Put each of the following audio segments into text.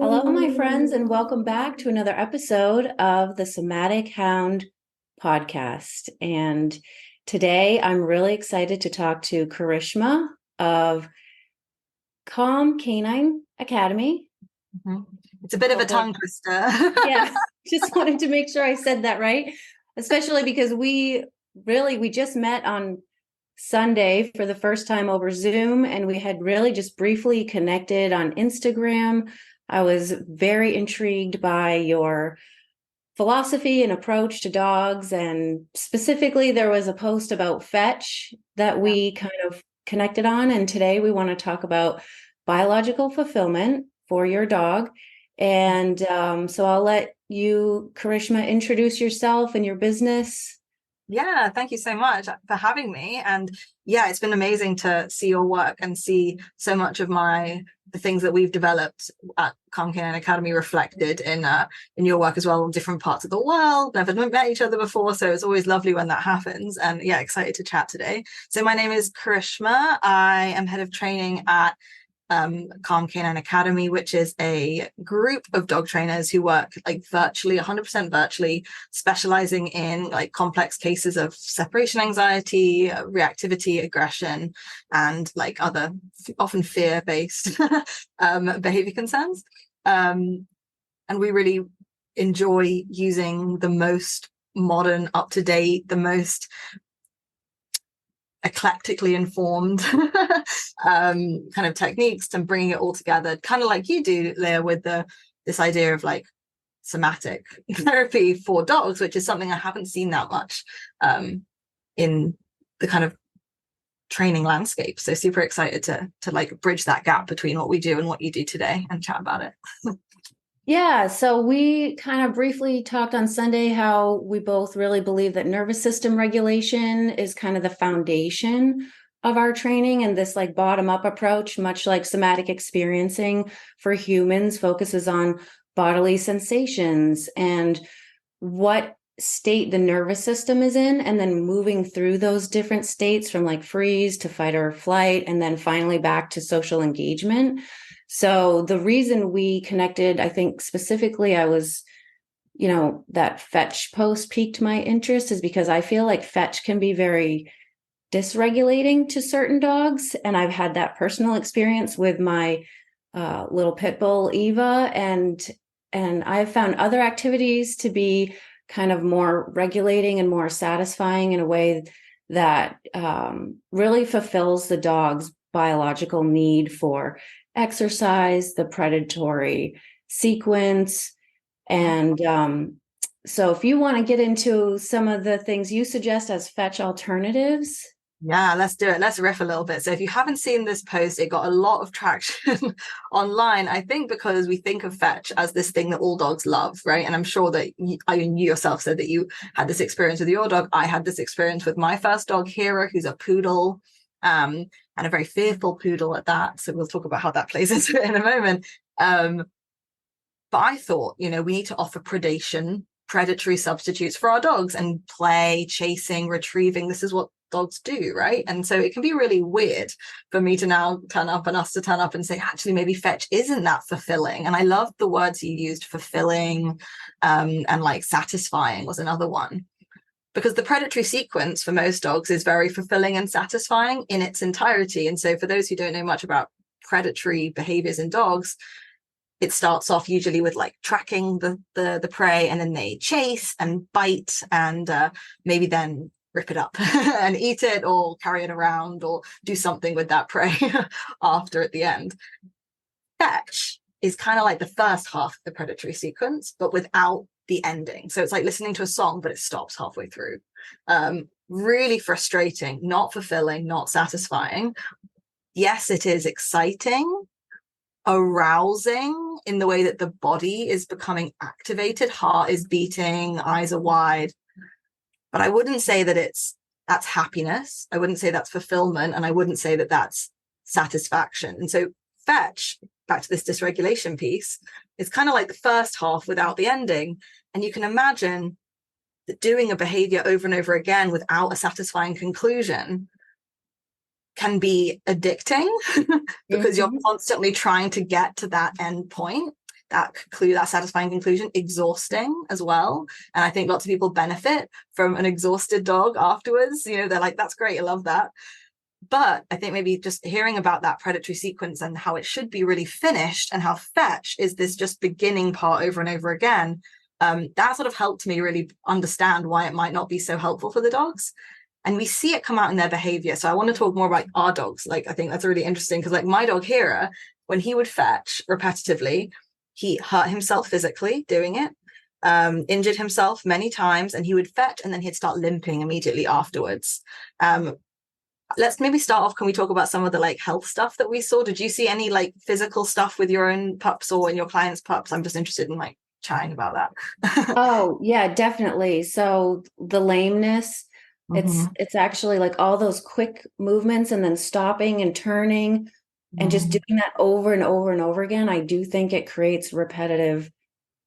Hello, my friends, and welcome back to another episode of the Somatic Hound Podcast. And today I'm really excited to talk to Karishma of Calm Canine Academy. Mm-hmm. It's a bit of a tongue twister. Yeah, just wanted to make sure I said that right, especially because we just met on Sunday for the first time over Zoom, and we had really just briefly connected on Instagram. I was very intrigued by your philosophy and approach to dogs, and specifically there was a post about fetch that we kind of connected on, and today we want to talk about biological fulfillment for your dog. And so I'll let you, Karishma, introduce yourself and your business. Yeah, thank you so much for having me. And yeah, it's been amazing to see your work and see so much of the things that we've developed at Calm Canine Academy reflected in your work as well in different parts of the world. Never met each other before, so it's always lovely when that happens. And yeah, excited to chat today. So my name is Karishma. I am head of training at Calm Canine Academy, which is a group of dog trainers who work like virtually 100% virtually, specializing in like complex cases of separation anxiety, reactivity, aggression, and like other often fear-based behavior concerns. And we really enjoy using the most modern, up-to-date, the most eclectically informed kind of techniques and bringing it all together, kind of like you do, Leah, with this idea of like somatic therapy for dogs, which is something I haven't seen that much in the kind of training landscape. So super excited to like bridge that gap between what we do and what you do today and chat about it. Yeah, so we kind of briefly talked on Sunday how we both really believe that nervous system regulation is kind of the foundation of our training, and this like bottom-up approach, much like somatic experiencing for humans, focuses on bodily sensations and what state the nervous system is in, and then moving through those different states from like freeze to fight or flight, and then finally back to social engagement. So the reason we connected, I think specifically I was, that fetch post piqued my interest is because I feel like fetch can be very dysregulating to certain dogs. And I've had that personal experience with my little pit bull, Eva, and I've found other activities to be kind of more regulating and more satisfying in a way that really fulfills the dog's biological need for exercise, the predatory sequence. And so if you want to get into some of the things you suggest as fetch alternatives. Yeah, let's do it. Let's riff a little bit. So if you haven't seen this post, it got a lot of traction online, I think, because we think of fetch as this thing that all dogs love, right? And I'm sure that you yourself said that you had this experience with your dog. I had this experience with my first dog, Hera, who's a poodle. And a very fearful poodle at that. So we'll talk about how that plays into it in a moment. But I thought, we need to offer predatory substitutes for our dogs, and play, chasing, retrieving. This is what dogs do, right? And so it can be really weird for me to now turn up and us to turn up and say, actually, maybe fetch isn't that fulfilling. And I love the words you used, fulfilling, and like satisfying was another one. Because the predatory sequence for most dogs is very fulfilling and satisfying in its entirety. And so for those who don't know much about predatory behaviors in dogs, it starts off usually with like tracking the prey, and then they chase and bite and maybe then rip it up and eat it or carry it around or do something with that prey after at the end. Fetch is kind of like the first half of the predatory sequence, but without the ending. So it's like listening to a song, but it stops halfway through. Really frustrating, not fulfilling, not satisfying. Yes, it is exciting, arousing in the way that the body is becoming activated, heart is beating, eyes are wide. But I wouldn't say that that's happiness. I wouldn't say that's fulfillment. And I wouldn't say that that's satisfaction. And so fetch, back to this dysregulation piece, is kind of like the first half without the ending. And you can imagine that doing a behavior over and over again without a satisfying conclusion can be addicting because you're Mhm. constantly trying to get to that end point, that satisfying conclusion, exhausting as well. And I think lots of people benefit from an exhausted dog afterwards. You know, they're like, that's great, I love that. But I think maybe just hearing about that predatory sequence and how it should be really finished, and how fetch is this just beginning part over and over again, that sort of helped me really understand why it might not be so helpful for the dogs. And we see it come out in their behavior. So I want to talk more about our dogs. Like, I think that's really interesting because, like, my dog Hera, when he would fetch repetitively, he hurt himself physically doing it, injured himself many times, and he would fetch and then he'd start limping immediately afterwards. Let's maybe start off. Can we talk about some of the like health stuff that we saw? Did you see any like physical stuff with your own pups or in your clients' pups? I'm just interested in like chatting about that. Oh, yeah, definitely. So the lameness, Mm-hmm. it's actually like all those quick movements and then stopping and turning and just Mm-hmm. doing that over and over and over again. I do think it creates repetitive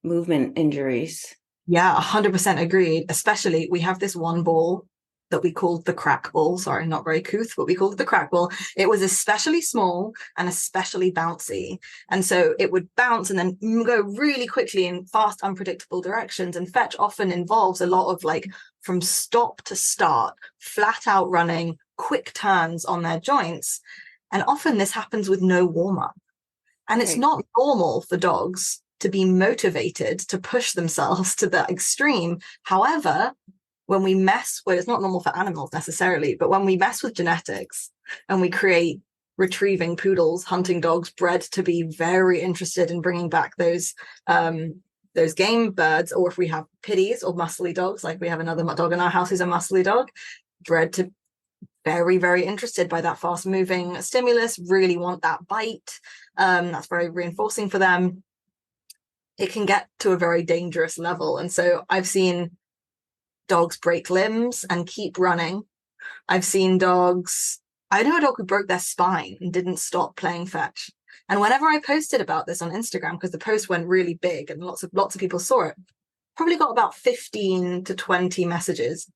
movement injuries. Yeah, 100% agreed. Especially, we have this one ball that we called the crack ball. Sorry, not very couth, but we called it the crack ball. It was especially small and especially bouncy. And so it would bounce and then go really quickly in fast, unpredictable directions. And fetch often involves a lot of like from stop to start, flat out running, quick turns on their joints. And often this happens with no warm up. And it's Right. not normal for dogs to be motivated to push themselves to that extreme. However, when we it's not normal for animals necessarily, but when we mess with genetics and we create retrieving poodles, hunting dogs bred to be very interested in bringing back those game birds, or if we have pitties or muscly dogs, like we have another dog in our house who's a muscly dog, bred to very, very interested by that fast moving stimulus, really want that bite. That's very reinforcing for them. It can get to a very dangerous level. And so I've seen dogs break limbs and keep running. I've seen dogs, I know a dog who broke their spine and didn't stop playing fetch. And whenever I posted about this on Instagram, because the post went really big and lots of people saw it, probably got about 15 to 20 messages,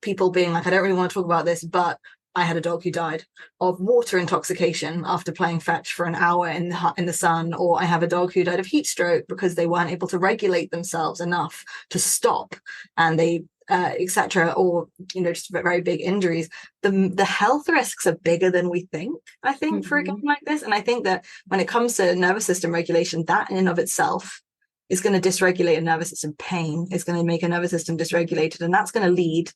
people being like, I don't really want to talk about this, but I had a dog who died of water intoxication after playing fetch for an hour in the sun, or I have a dog who died of heat stroke because they weren't able to regulate themselves enough to stop, and they etc., or just very big injuries. The health risks are bigger than we think, I think, for a game like this. And I think that when it comes to nervous system regulation, that in and of itself is going to dysregulate a nervous system. Pain is going to make a nervous system dysregulated, and that's going to lead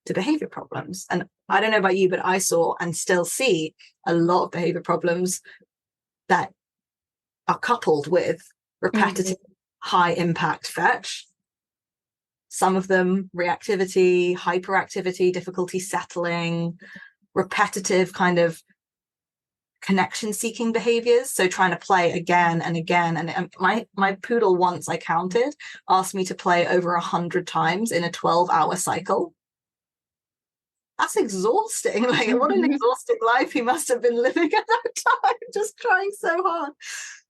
to behavior problems. And I don't know about you, but I saw and still see a lot of behavior problems that are coupled with repetitive high impact fetch. Some of them reactivity, hyperactivity, difficulty settling, repetitive kind of connection seeking behaviors, so trying to play again and again. And my poodle, once I counted, asked me to play over 100 times in a 12-hour cycle. That's exhausting. Like, what an exhausting life he must have been living at that time, just trying so hard.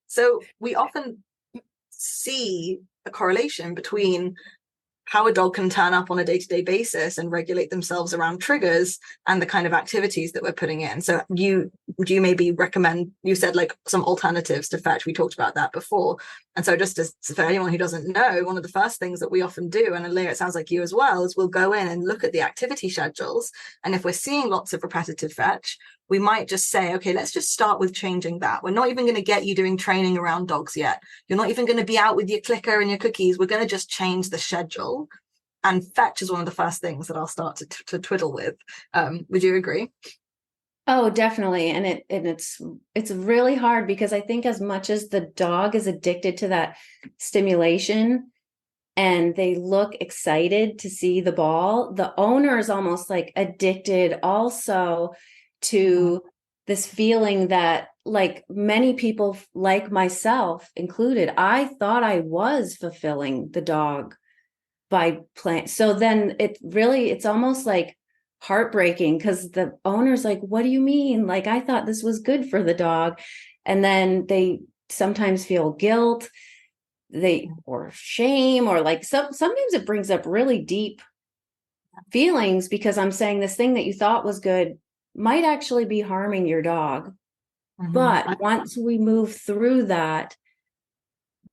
So we often see a correlation between how a dog can turn up on a day-to-day basis and regulate themselves around triggers and the kind of activities that we're putting in. So do you maybe recommend, you said like some alternatives to fetch, we talked about that before. And so just for anyone who doesn't know, one of the first things that we often do, and Leah, it sounds like you as well, is we'll go in and look at the activity schedules. And if we're seeing lots of repetitive fetch, we might just say, okay, let's just start with changing that. We're not even going to get you doing training around dogs yet. You're not even going to be out with your clicker and your cookies. We're going to just change the schedule. And fetch is one of the first things that I'll start to twiddle with. Would you agree? Oh, definitely. And it's really hard because I think as much as the dog is addicted to that stimulation and they look excited to see the ball, the owner is almost like addicted also to this feeling that, like many people like myself included, I thought I was fulfilling the dog by playing. So then it's almost like heartbreaking because the owner's like, what do you mean? Like, I thought this was good for the dog. And then they sometimes feel guilt, or shame, or like sometimes it brings up really deep feelings because I'm saying this thing that you thought was good might actually be harming your dog. Mhm. But once we move through that,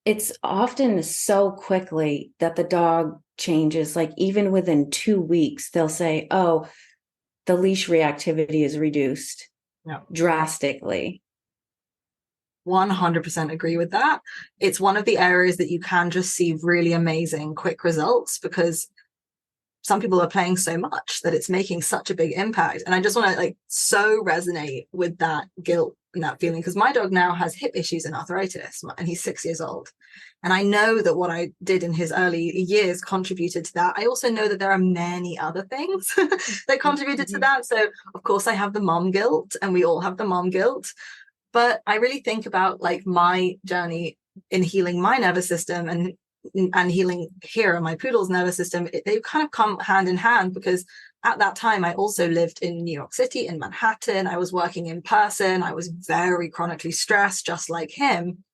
it's often so quickly that the dog changes. Like even within 2 weeks, they'll say, oh, the leash reactivity is reduced drastically. 100% agree with that. It's one of the areas that you can just see really amazing quick results, because some people are playing so much that it's making such a big impact. And I just want to like so resonate with that guilt and that feeling, because my dog now has hip issues and arthritis, and he's 6 years old. And I know that what I did in his early years contributed to that. I also know that there are many other things that contributed to that. So of course I have the mom guilt, and we all have the mom guilt. But I really think about like my journey in healing my nervous system and healing here in my poodle's nervous system. They kind of come hand in hand, because at that time I also lived in New York City, in Manhattan. I was working in person. I was very chronically stressed, just like him.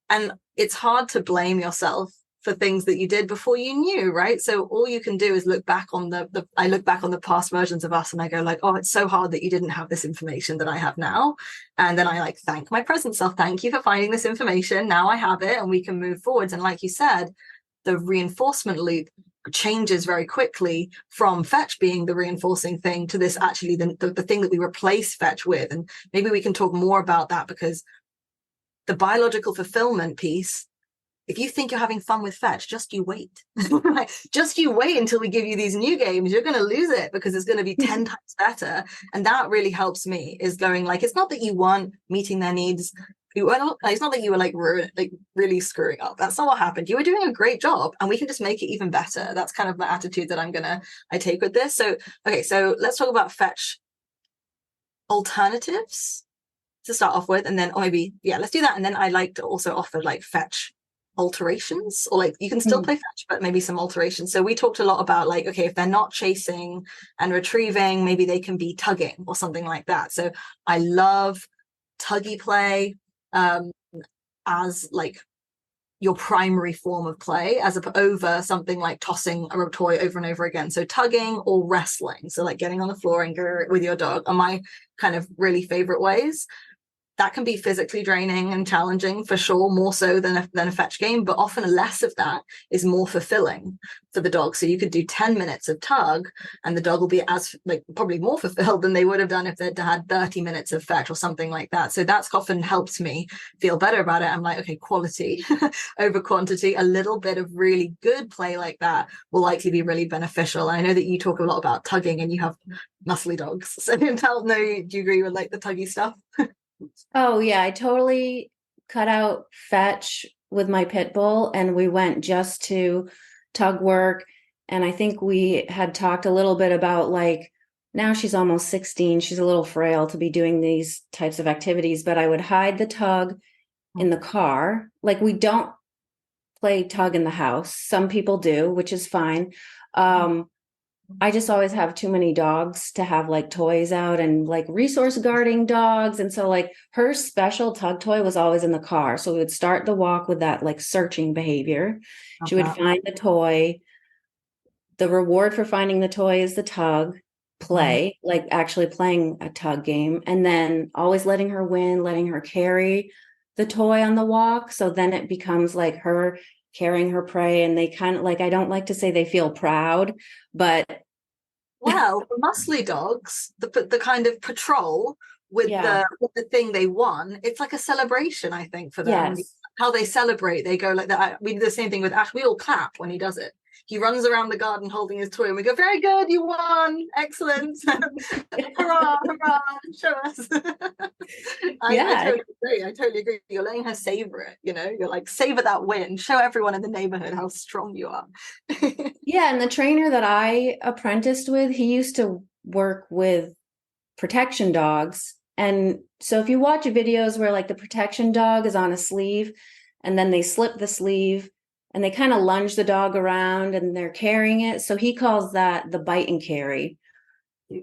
And it's hard to blame yourself for things that you did before you knew, right? So all you can do is look back on I look back on the past versions of us, and I go like, oh, it's so hard that you didn't have this information that I have now. And then I like thank my present self. Thank you for finding this information. Now I have it, and we can move forwards. And like you said, the reinforcement loop changes very quickly from fetch being the reinforcing thing to this actually the thing that we replace fetch with. And maybe we can talk more about that, because the biological fulfillment piece, if you think you're having fun with fetch, just you wait. Just you wait until we give you these new games. You're going to lose it, because it's going to be 10 times better. And that really helps me, is going like, it's not that you weren't meeting their needs. It's not that you were like really screwing up. That's not what happened. You were doing a great job, and we can just make it even better. That's kind of the attitude that I take with this. So, okay, so let's talk about fetch alternatives to start off with. And then, or maybe, yeah, let's do that. And then I like to also offer like fetch alterations, or like you can still play fetch, but maybe some alterations. So we talked a lot about like, okay, if they're not chasing and retrieving, maybe they can be tugging or something like that. So I love tuggy play as like your primary form of play, as over something like tossing a toy over and over again. So tugging or wrestling, so like getting on the floor and with your dog, are my kind of really favorite ways. That can be physically draining and challenging for sure, more so than a fetch game, but often less of that is more fulfilling for the dog. So you could do 10 minutes of tug, and the dog will be as like probably more fulfilled than they would have done if they'd had 30 minutes of fetch or something like that. So that's often helped me feel better about it. I'm like, okay, quality over quantity. A little bit of really good play like that will likely be really beneficial. And I know that you talk a lot about tugging, and you have muscly dogs. So do you agree with like the tuggy stuff? Oh, yeah, I totally cut out fetch with my pit bull, and we went just to tug work. And I think we had talked a little bit about like, now she's almost 16. She's a little frail to be doing these types of activities, but I would hide the tug in the car. Like we don't play tug in the house. Some people do, which is fine. I just always have too many dogs to have like toys out, and like resource guarding dogs. And so like her special tug toy was always in the car. So we would start the walk with that like searching behavior. She would find the toy. The reward for finding the toy is the tug play, like actually playing a tug game, and then always letting her win, letting her carry the toy on the walk. So then it becomes like her carrying her prey, and they kind of like, I don't like to say they feel proud, but well, for muscly dogs, the kind of patrol with the thing they won, it's like a celebration, I think, for them. Yes. How they celebrate, they go like that. We do the same thing with Ash. We all clap when he does it. He runs around the garden holding his toy, and we go, very good, you won, excellent. Hurrah, hurrah, show us. I totally agree. You're letting her savor it, you're like, savor that win, show everyone in the neighborhood how strong you are. Yeah, and the trainer that I apprenticed with, he used to work with protection dogs. And so if you watch videos where like the protection dog is on a sleeve, and then they slip the sleeve and they kind of lunge the dog around and they're carrying it. So he calls that the bite and carry.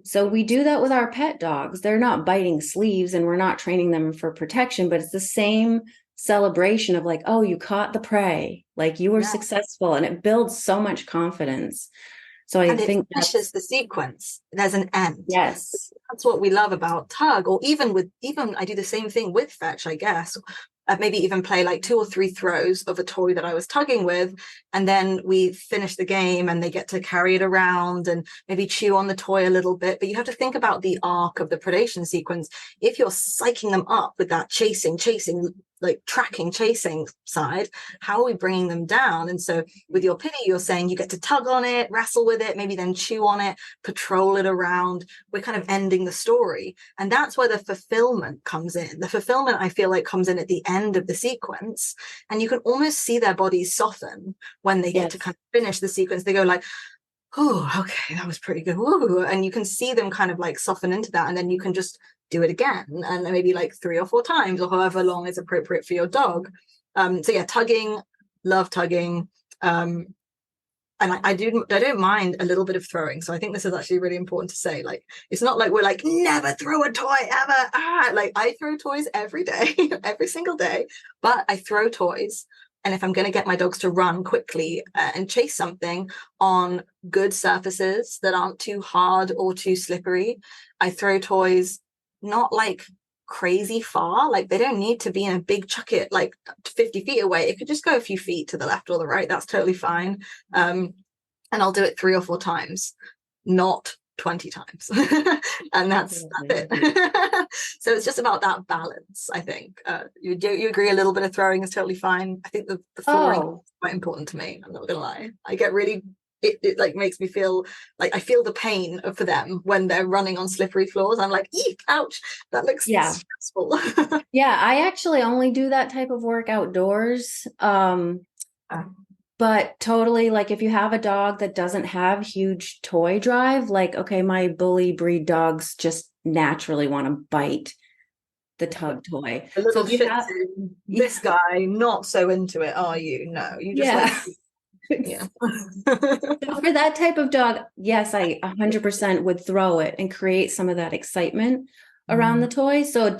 So we do that with our pet dogs. They're not biting sleeves, and we're not training them for protection, but it's the same celebration of like, oh, you caught the prey, like you were successful, and it builds so much confidence. So I and it think finishes the sequence. There's an end. Yes. That's what we love about tug, or even I do the same thing with fetch, I guess. Maybe even play like 2 or 3 throws of a toy that I was tugging with, and then we finish the game and they get to carry it around and maybe chew on the toy a little bit. But you have to think about the arc of the predation sequence. If you're psyching them up with that chasing, like tracking, chasing side, how are we bringing them down? And so with your pity, you're saying you get to tug on it, wrestle with it, maybe then chew on it, patrol it around. We're kind of ending the story. And that's where the fulfillment comes in. The fulfillment, I feel like, comes in at the end of the sequence. And you can almost see their bodies soften when they get to kind of finish the sequence. They go like, oh, okay, that was pretty good. Ooh. And you can see them kind of like soften into that. And then you can just do it again, and maybe like 3 or 4 times, or however long is appropriate for your dog. So yeah, tugging, love tugging. And I don't mind a little bit of throwing. So I think this is actually really important to say. Like, it's not like we're like, never throw a toy ever. Like, I throw toys every day, every single day, but I throw toys. And if I'm going to get my dogs to run quickly and chase something on good surfaces that aren't too hard or too slippery, I throw toys not like crazy far. Like, they don't need to be in a big chucket like 50 feet away. It could just go a few feet to the left or the right. That's totally fine. And I'll do it 3 or 4 times, not 20 times. And that's it. So it's just about that balance, I think. You agree a little bit of throwing is totally fine. I think the flooring is quite important to me. I'm not gonna lie. I get really it like makes me feel like I feel the pain for them when they're running on slippery floors. I'm like, eek, ouch, that looks stressful. Yeah, I actually only do that type of work outdoors. But totally, like, if you have a dog that doesn't have huge toy drive, like, okay, my bully breed dogs just naturally want to bite the tug toy. A little shih tzu, this guy, not so into it, are you? No, you just like... Yeah. So for that type of dog, yes, I 100% would throw it and create some of that excitement around the toy. So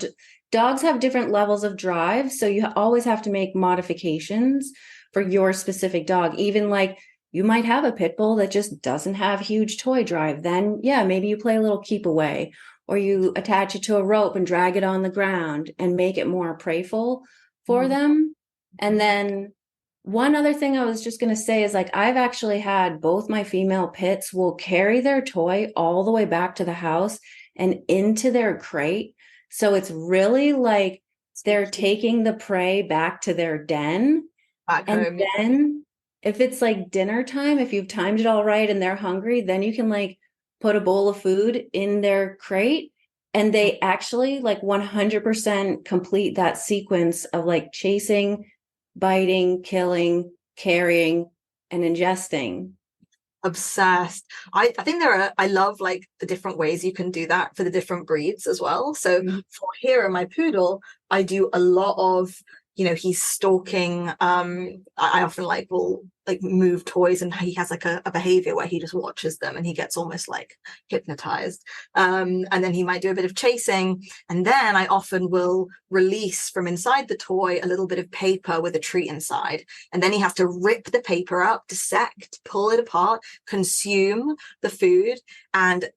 dogs have different levels of drive, so you always have to make modifications for your specific dog. Even like, you might have a pit bull that just doesn't have huge toy drive. Then yeah, maybe you play a little keep away, or you attach it to a rope and drag it on the ground and make it more playful for them. And then one other thing I was just going to say is, like, I've actually had both my female pits will carry their toy all the way back to the house and into their crate. So it's really like they're taking the prey back to their den. And then if it's like dinner time, if you've timed it all right and they're hungry, then you can like put a bowl of food in their crate, and they actually like 100% complete that sequence of like chasing, biting, killing, carrying, and ingesting. Obsessed. I think I love like the different ways you can do that for the different breeds as well. So for Hero, my poodle, I do a lot of, he's stalking. I often will like move toys, and he has like a behavior where he just watches them and he gets almost like hypnotized. And then he might do a bit of chasing, and then I often will release from inside the toy a little bit of paper with a treat inside, and then he has to rip the paper up, dissect, pull it apart, consume the food. And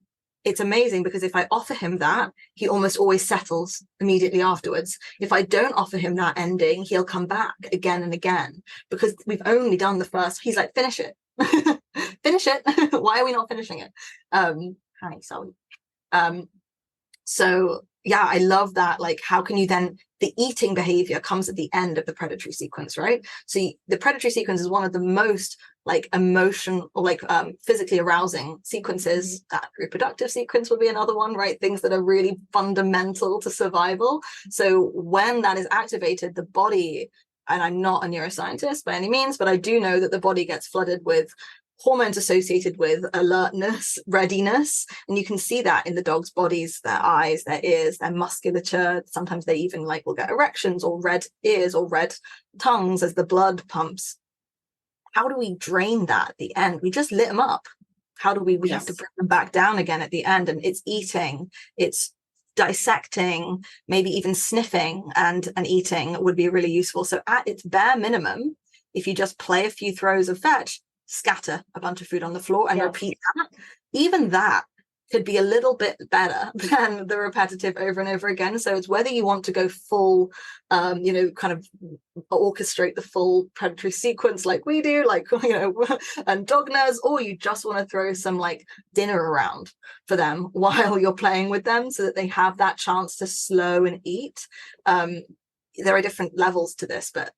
it's amazing because if I offer him that, he almost always settles immediately afterwards. If I don't offer him that ending, he'll come back again and again, because we've only done the first. He's like, finish it. Finish it. Why are we not finishing it? Honey, sorry. So yeah, I love that. Like, how can you then, the eating behavior comes at the end of the predatory sequence, right? So the predatory sequence is one of the most like emotion or like physically arousing sequences. That reproductive sequence would be another one, right? Things that are really fundamental to survival. So when that is activated, the body, and I'm not a neuroscientist by any means, but I do know that the body gets flooded with hormones associated with alertness, readiness. And you can see that in the dog's bodies, their eyes, their ears, their musculature. Sometimes they even will get erections or red ears or red tongues as the blood pumps. How do we drain that at the end? We just lit them up. How do we have to bring them back down again at the end? And it's eating, it's dissecting, maybe even sniffing and eating would be really useful. So at its bare minimum, if you just play a few throws of fetch, scatter a bunch of food on the floor and repeat that. Even that could be a little bit better than the repetitive over and over again. So it's whether you want to go full, kind of orchestrate the full predatory sequence like we do, like, and dog nerves, or you just want to throw some like dinner around for them while you're playing with them so that they have that chance to slow and eat. There are different levels to this, but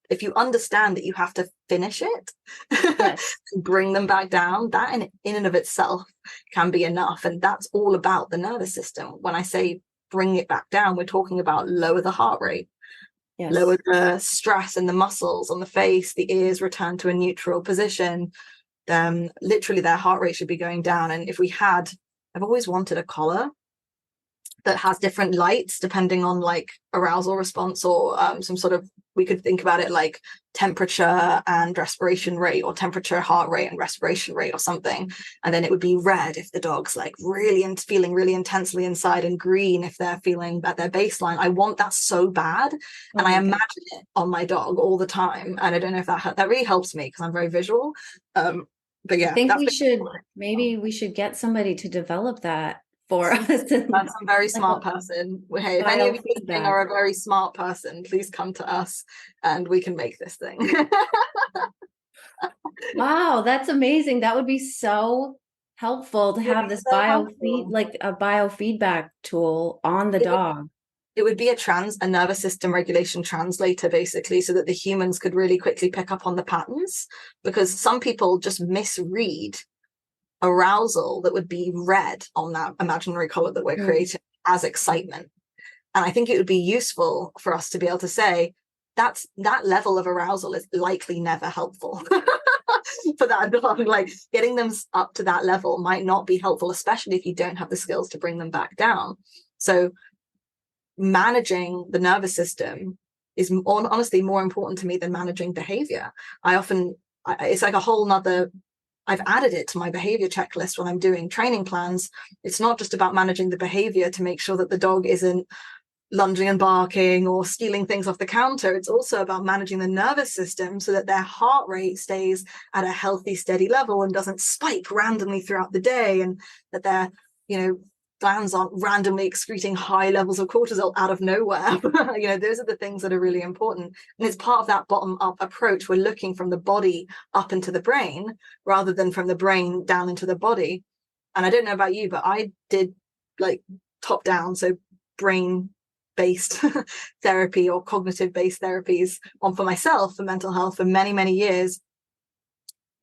if you understand that you have to finish it, yes, and bring them back down, that in and of itself can be enough. And that's all about the nervous system. When I say bring it back down, we're talking about lower the heart rate, lower the stress in the muscles on the face, the ears return to a neutral position. Literally their heart rate should be going down. And if we had, I've always wanted a collar that has different lights depending on like arousal response, or some sort of, we could think about it like temperature and respiration rate, or temperature, heart rate and respiration rate or something. And then it would be red if the dog's like really feeling really intensely inside, and green if they're feeling at their baseline. I want that so bad. And I imagine it on my dog all the time. And I don't know if that really helps me because I'm very visual. But yeah, I think we should get somebody to develop that for us. That's a very smart person. Hey, if any of you are a very smart person, please come to us and we can make this thing. Wow, that's amazing. That would be so helpful to have this biofeedback tool on the dog. It would be a nervous system regulation translator, basically, so that the humans could really quickly pick up on the patterns, because some people just misread arousal that would be red on that imaginary color that we're creating as excitement. And I think it would be useful for us to be able to say that level of arousal is likely never helpful for that dog. Like, getting them up to that level might not be helpful, especially if you don't have the skills to bring them back down. So managing the nervous system is honestly more important to me than managing behavior. It's like a whole nother, I've added it to my behavior checklist when I'm doing training plans. It's not just about managing the behavior to make sure that the dog isn't lunging and barking or stealing things off the counter. It's also about managing the nervous system so that their heart rate stays at a healthy, steady level and doesn't spike randomly throughout the day, and that their, glands aren't randomly excreting high levels of cortisol out of nowhere. Those are the things that are really important. And it's part of that bottom-up approach. We're looking from the body up into the brain rather than from the brain down into the body. And I don't know about you, but I did like top down, so brain-based therapy or cognitive-based therapies for myself for mental health for many, many years.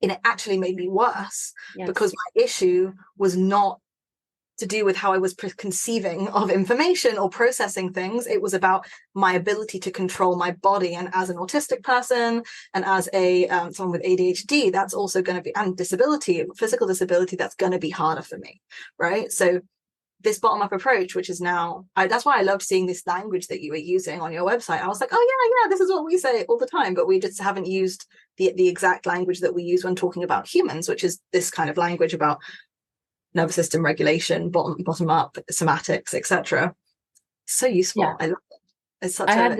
And it actually made me worse because my issue was not to do with how I was conceiving of information or processing things. It was about my ability to control my body. And as an autistic person and as someone with ADHD, that's also going to be, and disability, physical disability, that's going to be harder for me, right? So this bottom-up approach, which is now, that's why I loved seeing this language that you were using on your website. I was like, oh yeah, this is what we say all the time, but we just haven't used the exact language that we use when talking about humans, which is this kind of language about nervous system regulation, bottom up, somatics, etc. So useful. I love it. It's such I had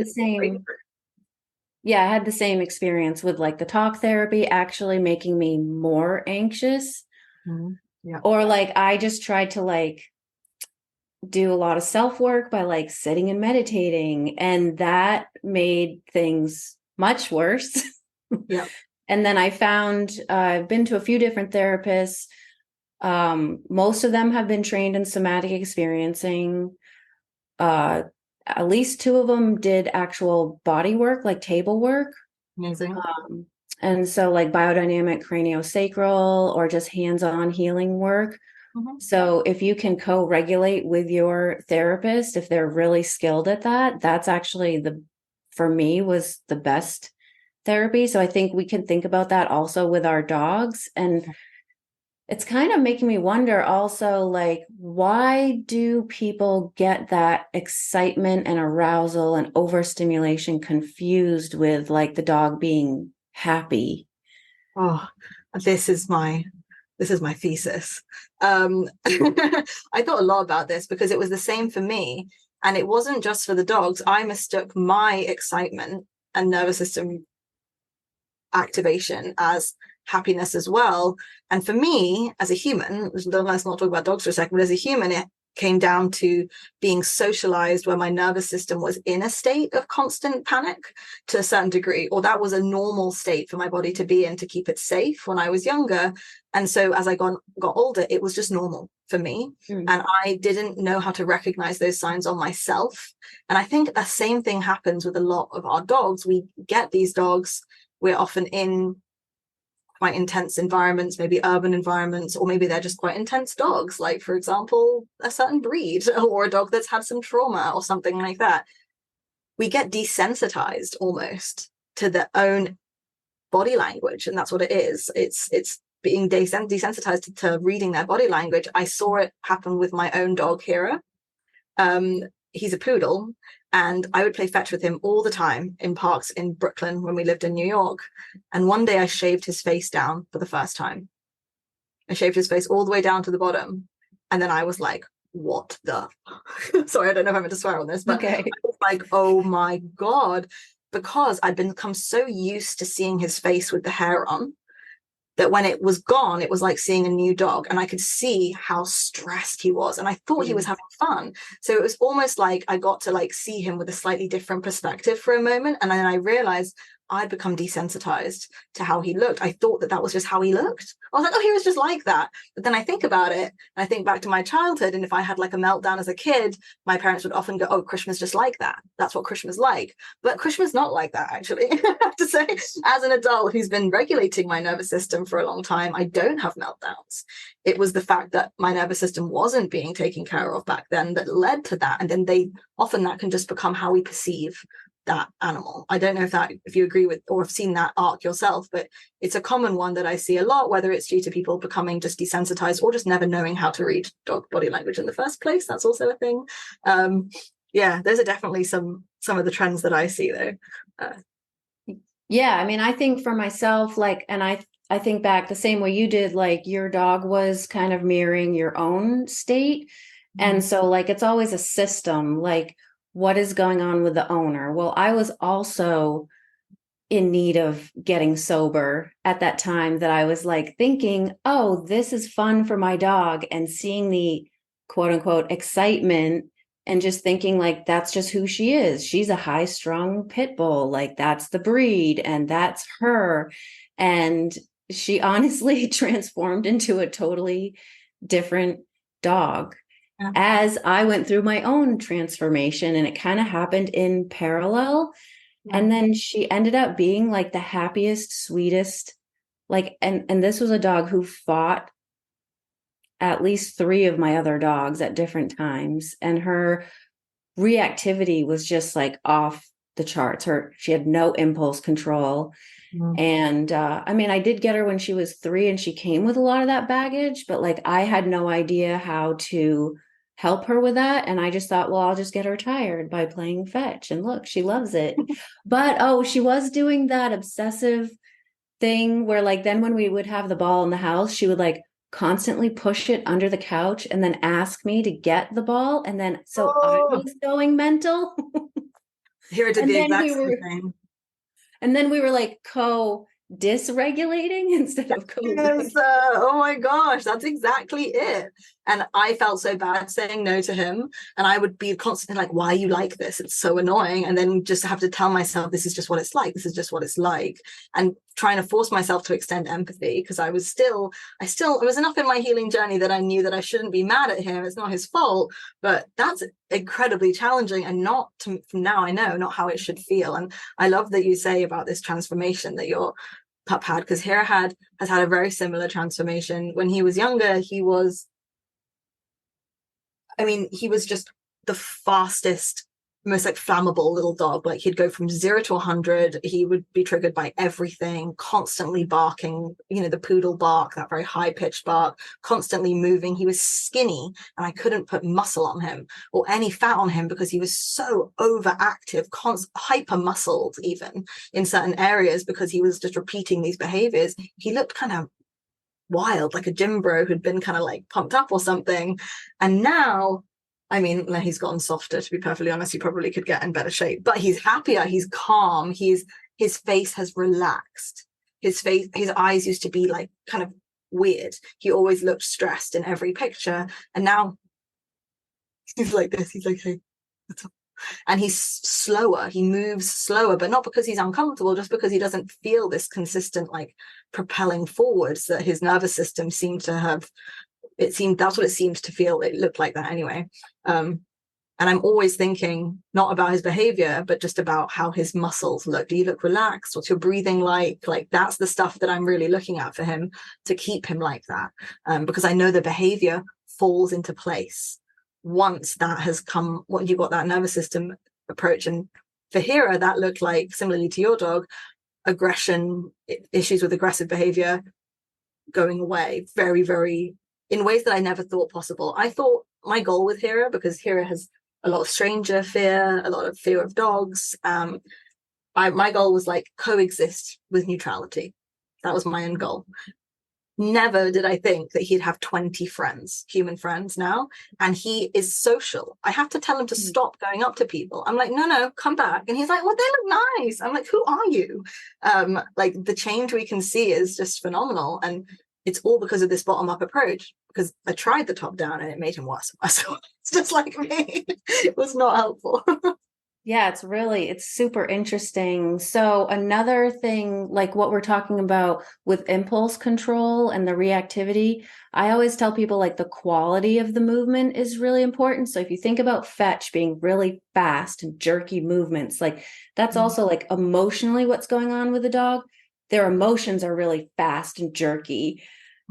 the same experience with like the talk therapy actually making me more anxious. Or like I just tried to like do a lot of self-work by like sitting and meditating, and that made things much worse. And then I found I've been to a few different therapists. Most of them have been trained in somatic experiencing. At least two of them did actual body work, like table work. Amazing. And so like biodynamic craniosacral or just hands-on healing work. So if you can co-regulate with your therapist, if they're really skilled at that, that's actually for me was the best therapy. So I think we can think about that also with our dogs. And it's kind of making me wonder also, like, why do people get that excitement and arousal and overstimulation confused with like the dog being happy? Oh, this is my thesis. I thought a lot about this because it was the same for me. And it wasn't just for the dogs. I mistook my excitement and nervous system activation as happiness as well. And for me, as a human, let's not talk about dogs for a second, but as a human, it came down to being socialized where my nervous system was in a state of constant panic to a certain degree, or that was a normal state for my body to be in to keep it safe when I was younger. And so as I got older, it was just normal for me. And I didn't know how to recognize those signs on myself. And I think the same thing happens with a lot of our dogs. We get these dogs, we're often in quite intense environments, maybe urban environments, or maybe they're just quite intense dogs, like, for example, a certain breed or a dog that's had some trauma or something like that. We get desensitized almost to their own body language, and that's what it is. It's being desensitized to reading their body language. I saw it happen with my own dog, Hera. He's a poodle, and I would play fetch with him all the time in parks in Brooklyn when we lived in New York. And one day I shaved his face down for the first time. I shaved his face all the way down to the bottom. And then I was like, what the? Sorry, I don't know if I'm meant to swear on this, but okay. I was like, oh my God, because I'd become so used to seeing his face with the hair on, that when it was gone, it was like seeing a new dog, and I could see how stressed he was, and I thought he was having fun. So it was almost like I got to like see him with a slightly different perspective for a moment, and then I realized I'd become desensitized to how he looked. I thought that was just how he looked. I was like, oh, he was just like that. But then I think about it, and I think back to my childhood, and if I had like a meltdown as a kid, my parents would often go, oh, Karishma's just like that. That's what Karishma's like. But Karishma's not like that, actually. I have to say, as an adult who's been regulating my nervous system for a long time, I don't have meltdowns. It was the fact that my nervous system wasn't being taken care of back then that led to that. And then that can just become how we perceive that animal. I don't know if you agree with or have seen that arc yourself, but it's a common one that I see a lot, whether it's due to people becoming just desensitized or just never knowing how to read dog body language in the first place. That's also a thing. Those are definitely some of the trends that I see though. I mean, I think for myself, like, and I think back the same way you did, like your dog was kind of mirroring your own state. And so like, it's always a system, like, what is going on with the owner? Well, I was also in need of getting sober at that time, that I was like thinking, oh, this is fun for my dog, and seeing the quote unquote excitement and just thinking like, that's just who she is. She's a high strung pit bull. Like that's the breed and that's her. And she honestly transformed into a totally different dog. As I went through my own transformation, and it kind of happened in parallel. And then she ended up being like the happiest, sweetest, like, and this was a dog who fought at least 3 of my other dogs at different times. And her reactivity was just like off the charts. She had no impulse control. And I mean, I did get her when she was 3, and she came with a lot of that baggage, but like I had no idea how to help her with that. And I just thought, well, I'll just get her tired by playing fetch, and look, she loves it. But she was doing that obsessive thing where like, then when we would have the ball in the house, she would like constantly push it under the couch and then ask me to get the ball. And then I was going mental. Here did the exact same thing. And then we were like dysregulating instead of yes, oh my gosh, that's exactly it. And I felt so bad saying no to him, and I would be constantly like, why are you like this? It's so annoying. And then just have to tell myself, this is just what it's like, and trying to force myself to extend empathy, because I was enough in my healing journey that I knew that I shouldn't be mad at him. It's not his fault, but that's incredibly challenging, and from now I know not how it should feel. And I love that you say about this transformation that your pup had, because Hera has had a very similar transformation. When he was younger, he was just the fastest, most like flammable little dog. Like he'd go from 0 to 100. He would be triggered by everything, constantly barking, the poodle bark, that very high pitched bark, constantly moving. He was skinny, and I couldn't put muscle on him or any fat on him because he was so overactive, hyper muscled even in certain areas, because he was just repeating these behaviors. He looked kind of wild, like a gym bro who'd been kind of like pumped up or something. And now, I mean, he's gotten softer, to be perfectly honest. He probably could get in better shape, but he's happier, he's calm, his face has relaxed. his face, his eyes used to be like kind of weird. He always looked stressed in every picture, and now he's like this. He's like, hey, what's up? And he's slower, he moves slower, but not because he's uncomfortable, just because he doesn't feel this consistent like propelling forwards that his nervous system seemed to have. That's what it seemed to feel. It looked like that anyway. And I'm always thinking not about his behavior, but just about how his muscles look. Do you look relaxed? What's your breathing like? Like, that's the stuff that I'm really looking at for him to keep him like that, because I know the behavior falls into place once that has come, when you got that nervous system approach. And for Hera, that looked like, similarly to your dog, aggression, issues with aggressive behavior going away very, very, in ways that I never thought possible. I thought my goal with Hera, because Hera has a lot of stranger fear, a lot of fear of dogs, my goal was like coexist with neutrality. That was my end goal. Never did I think that he'd have 20 friends, human friends now. And he is social. I have to tell him to stop going up to people. I'm like, no, come back. And he's like, well, they look nice. I'm like, who are you? Like, the change we can see is just phenomenal. And it's all because of this bottom-up approach, because I tried the top down and it made him worse. So it's just like me. It was not helpful. Yeah, it's super interesting. So another thing, like what we're talking about with impulse control and the reactivity, I always tell people like the quality of the movement is really important. So if you think about fetch being really fast and jerky movements, like that's also like emotionally what's going on with the dog. Their emotions are really fast and jerky.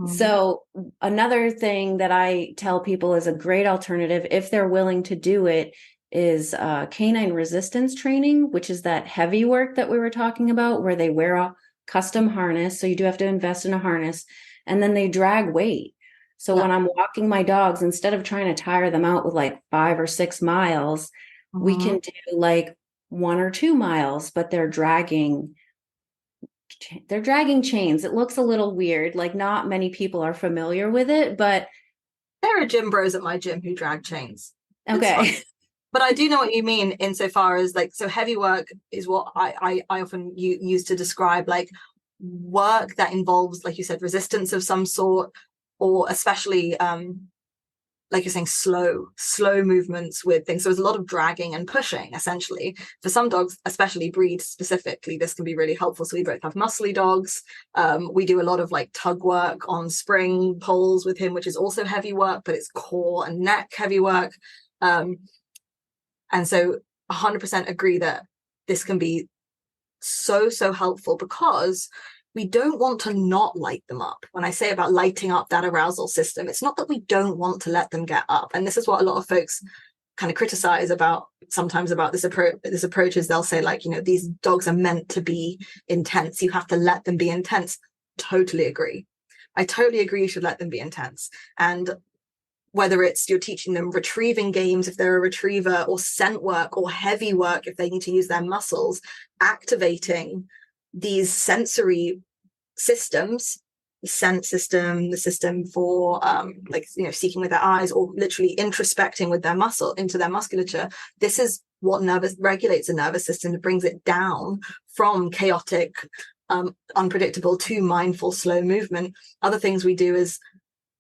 So another thing that I tell people is a great alternative, if they're willing to do it, is canine resistance training, which is that heavy work that we were talking about, where they wear a custom harness. So you do have to invest in a harness, and then they drag weight. So when I'm walking my dogs, instead of trying to tire them out with like 5 or 6 miles, we can do like 1 or 2 miles, but they're dragging chains. It looks a little weird. Like, not many people are familiar with it, but there are gym bros at my gym who drag chains. Okay. But I do know what you mean, insofar as like, so heavy work is what I often use to describe like work that involves, like you said, resistance of some sort, or especially like you're saying, slow movements with things. So there's a lot of dragging and pushing, essentially. For some dogs, especially breeds specifically, this can be really helpful. So we both have muscly dogs. We do a lot of like tug work on spring poles with him, which is also heavy work, but it's core and neck heavy work. And so 100% agree that this can be so helpful, because we don't want to not light them up. When I say about lighting up that arousal system, it's not that we don't want to let them get up. And this is what a lot of folks kind of criticize sometimes about this approach is they'll say, like, you know, these dogs are meant to be intense. You have to let them be intense. Totally agree. I totally agree. You should let them be intense. And whether it's you're teaching them retrieving games if they're a retriever, or scent work, or heavy work if they need to use their muscles, activating these sensory systems, the scent system, the system for like, you know, seeking with their eyes, or literally introspecting with their muscle into their musculature. This is what regulates the nervous system. It brings it down from chaotic, unpredictable to mindful, slow movement. Other things we do is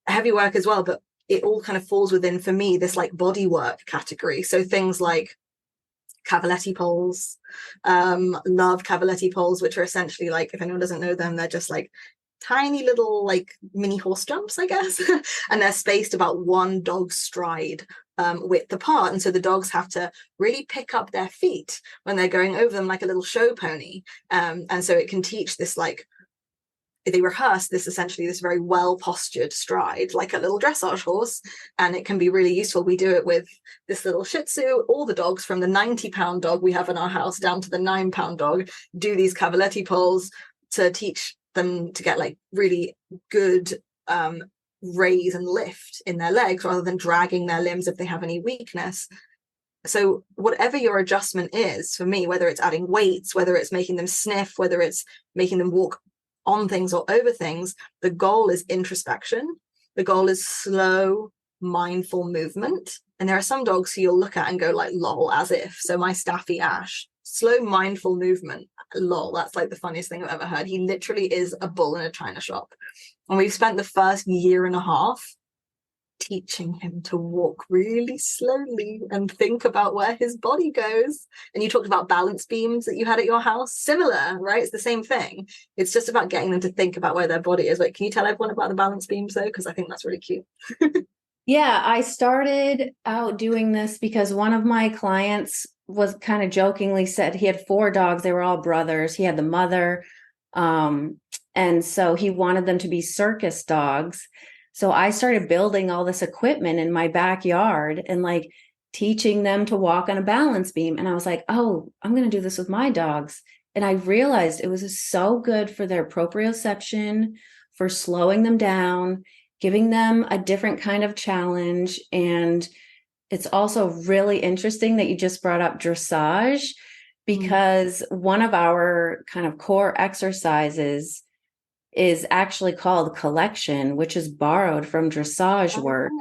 heavy work as well, but it all kind of falls within, for me, this like body work category. So things like cavaletti poles, love cavaletti poles, which are essentially, like, if anyone doesn't know them, they're just like tiny little like mini horse jumps, I guess. And they're spaced about 1 dog's stride width apart. And so the dogs have to really pick up their feet when they're going over them like a little show pony. And so it can teach this, like, they rehearse this, essentially this very well postured stride like a little dressage horse, and it can be really useful. We do it with this little Shih Tzu. All the dogs, from the 90-pound dog we have in our house down to the 9-pound dog, do these cavaletti poles to teach them to get like really good raise and lift in their legs, rather than dragging their limbs if they have any weakness. So whatever your adjustment is, for me, whether it's adding weights, whether it's making them sniff, whether it's making them walk on things or over things, the goal is introspection. The goal is slow, mindful movement. And there are some dogs who you'll look at and go like, lol, as if. So my Staffy Ash, slow mindful movement. Lol, that's like the funniest thing I've ever heard. He literally is a bull in a china shop. And we've spent the first year and a half teaching him to walk really slowly and think about where his body goes. And you talked about balance beams that you had at your house. Similar, right? It's the same thing. It's just about getting them to think about where their body is. Like, can you tell everyone about the balance beams though? Because I think that's really cute. Yeah, I started out doing this because one of my clients was kind of jokingly said he had 4 dogs. They were all brothers. He had the mother. And so he wanted them to be circus dogs. So I started building all this equipment in my backyard and like teaching them to walk on a balance beam. And I was like, oh, I'm going to do this with my dogs. And I realized it was so good for their proprioception, for slowing them down, giving them a different kind of challenge. And it's also really interesting that you just brought up dressage, because one of our kind of core exercises is actually called collection, which is borrowed from dressage work.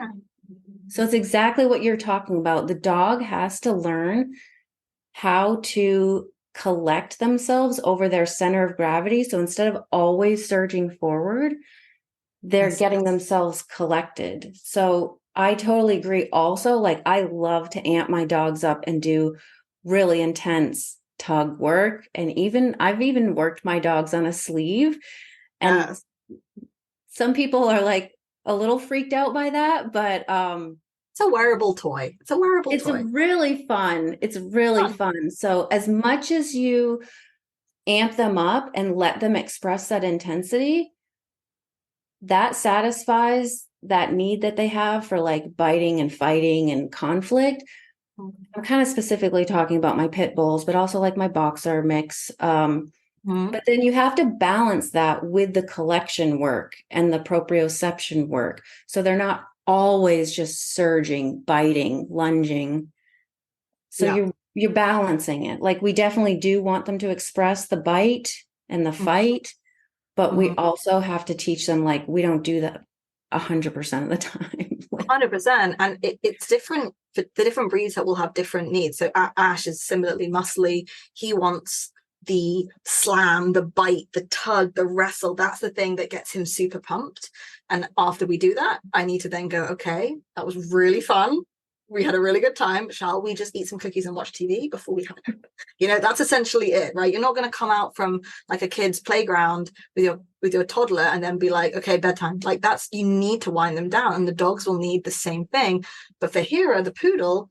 So it's exactly what you're talking about. The dog has to learn how to collect themselves over their center of gravity. So instead of always surging forward, they're getting themselves collected. So I totally agree. Also, like, I love to amp my dogs up and do really intense tug work. And I've even worked my dogs on a sleeve. And some people are like a little freaked out by that, but it's a wearable toy. It's really fun. It's really fun. So as much as you amp them up and let them express that intensity, that satisfies that need that they have for like biting and fighting and conflict. I'm kind of specifically talking about my pit bulls, but also like my boxer mix. But then you have to balance that with the collection work and the proprioception work. So they're not always just surging, biting, lunging. So you're balancing it. Like, we definitely do want them to express the bite and the fight, but we also have to teach them, like, we don't do that 100% of the time. 100%. And it's different for the different breeds that will have different needs. So Ash is similarly muscly. He wants the slam, the bite, the tug, the wrestle. That's the thing that gets him super pumped. And after we do that, I need to then go, okay, that was really fun. We had a really good time. Shall we just eat some cookies and watch TV before we have it? That's essentially it, right? You're not going to come out from like a kid's playground with your toddler and then be like, okay, bedtime. Like, you need to wind them down, and the dogs will need the same thing. But for Hero, the poodle,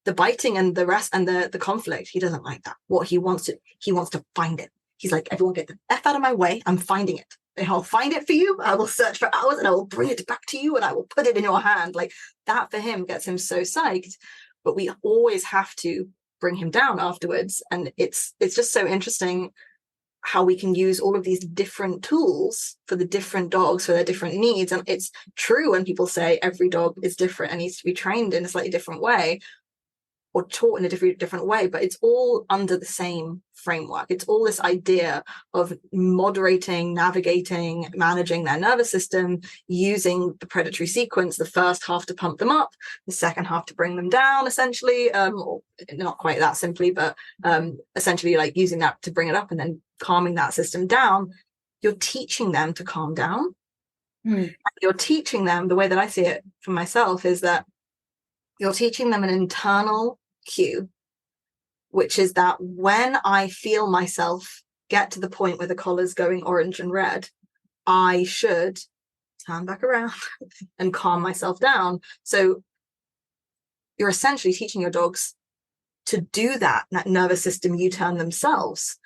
the biting and the rest and the conflict, he doesn't like that. What he wants to find it. He's like, everyone get the F out of my way. I'm finding it. And I'll find it for you. I will search for hours and I will bring it back to you and I will put it in your hand. Like, that for him gets him so psyched. But we always have to bring him down afterwards. And it's just so interesting how we can use all of these different tools for the different dogs for their different needs. And it's true when people say every dog is different and needs to be trained in a slightly different way or taught in a different way, but it's all under the same framework. It's all this idea of moderating, navigating, managing their nervous system, using the predatory sequence, the first half to pump them up, the second half to bring them down, essentially, or not quite that simply, but essentially like using that to bring it up and then calming that system down. You're teaching them to calm down. You're teaching them, the way that I see it for myself is that you're teaching them an internal cue, which is that when I feel myself get to the point where the collar's going orange and red, I should turn back around and calm myself down. So you're essentially teaching your dogs to do that nervous system U-turn themselves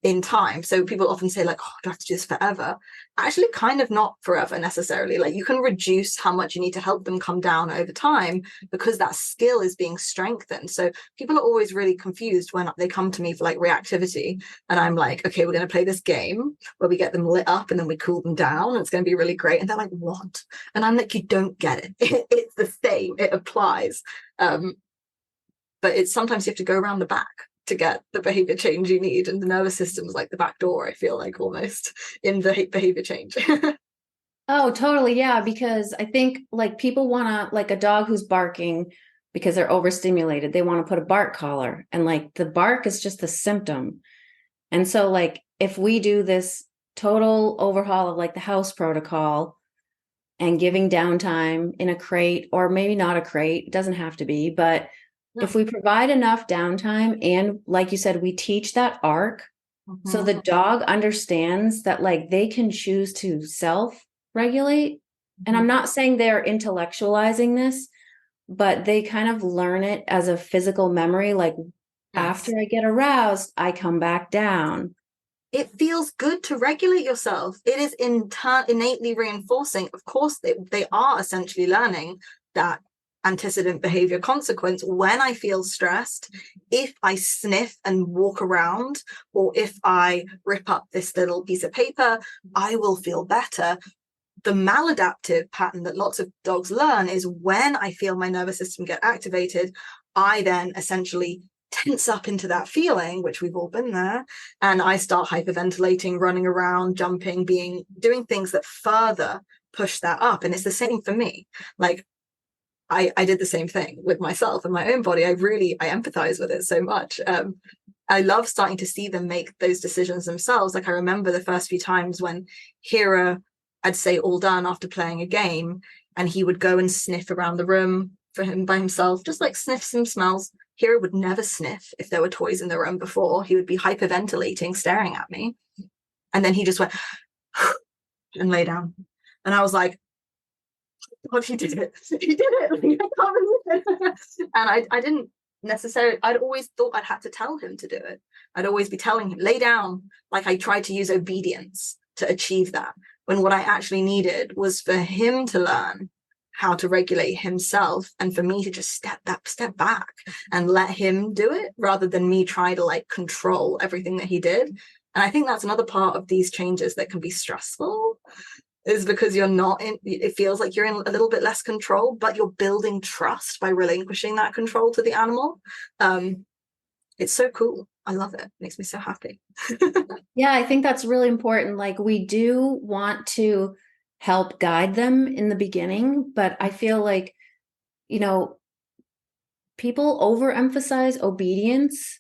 in time. So people often say like, oh, do I have to do this forever? Actually, kind of not forever necessarily. Like, you can reduce how much you need to help them come down over time because that skill is being strengthened. So people are always really confused when they come to me for like reactivity and I'm like, okay, we're going to play this game where we get them lit up and then we cool them down and it's going to be really great. And they're like, what? And I'm like, you don't get it. It's the same. It applies. But it's sometimes you have to go around the back to get the behavior change you need, and the nervous system is like the back door, I feel like, almost in the behavior change. Oh, totally. Yeah, because I think like people want to, like a dog who's barking because they're overstimulated. They want to put a bark collar, and like the bark is just the symptom. And so like if we do this total overhaul of like the house protocol and giving downtime in a crate, or maybe not a crate, it doesn't have to be, but if we provide enough downtime, and like you said, we teach that arc, so the dog understands that like they can choose to self-regulate. And I'm not saying they're intellectualizing this, but they kind of learn it as a physical memory. Like after I get aroused, I come back down. It feels good to regulate yourself. It is innately reinforcing. Of course, they are essentially learning that antecedent behavior consequence. When I feel stressed, if I sniff and walk around, or if I rip up this little piece of paper, I will feel better. The maladaptive pattern that lots of dogs learn is when I feel my nervous system get activated, I then essentially tense up into that feeling, which we've all been there, and I start hyperventilating, running around, jumping, doing things that further push that up. And it's the same for me. Like I did the same thing with myself and my own body. I empathize with it so much. I love starting to see them make those decisions themselves. Like I remember the first few times when Hira, I'd say all done after playing a game, and he would go and sniff around the room for him by himself, just like sniff some smells. Hira would never sniff if there were toys in the room before. He would be hyperventilating, staring at me. And then he just went and lay down. And I was like, God, he did it. He did it. I can't believe it. And I didn't necessarily, I'd always thought I'd had to tell him to do it. I'd always be telling him, lay down. Like I tried to use obedience to achieve that, when what I actually needed was for him to learn how to regulate himself, and for me to just step back and let him do it, rather than me try to like control everything that he did. And I think that's another part of these changes that can be stressful, is because you're not in, it feels like you're in a little bit less control, but you're building trust by relinquishing that control to the animal. It's so cool. I love it. It makes me so happy. Yeah, I think that's really important. Like we do want to help guide them in the beginning, but I feel like, you know, people overemphasize obedience,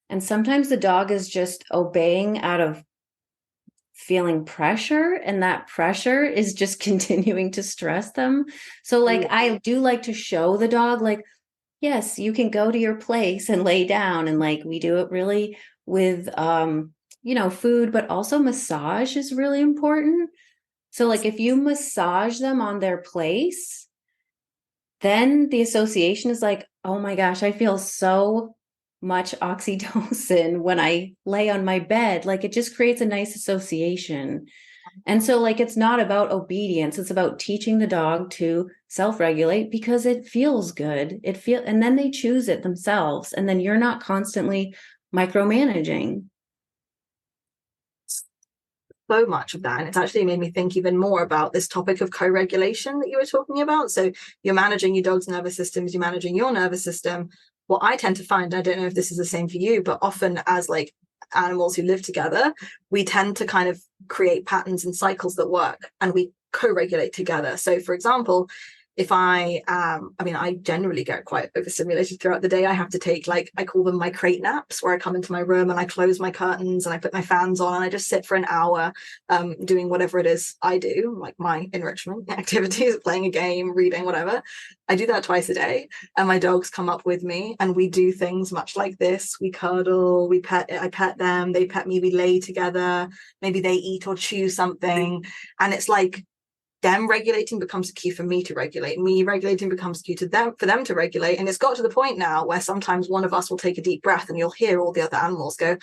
and sometimes the dog is just obeying out of feeling pressure, and that pressure is just continuing to stress them. So like I do like to show the dog like, yes, you can go to your place and lay down, and like we do it really with food, but also massage is really important. So like if you massage them on their place, then the association is like, oh my gosh, I feel so much oxytocin when I lay on my bed. Like it just creates a nice association. And so like it's not about obedience, it's about teaching the dog to self-regulate because it feels good. And then they choose it themselves, and then you're not constantly micromanaging. So much of that, and it's actually made me think even more about this topic of co-regulation that you were talking about. So you're managing your dog's nervous systems, you're managing your nervous system. What I tend to find, I don't know if this is the same for you, but often as like animals who live together, we tend to kind of create patterns and cycles that work, and we co-regulate together. So for example, if I generally get quite overstimulated throughout the day. I have to take, like, I call them my crate naps, where I come into my room and I close my curtains and I put my fans on and I just sit for an hour doing whatever it is I do, like my enrichment activities, playing a game, reading, whatever. I do that twice a day, and my dogs come up with me and we do things much like this. We cuddle, I pet them, they pet me, we lay together, maybe they eat or chew something, and it's like them regulating becomes a cue for me to regulate, me regulating becomes a cue to them for them to regulate. And it's got to the point now where sometimes one of us will take a deep breath and you'll hear all the other animals go,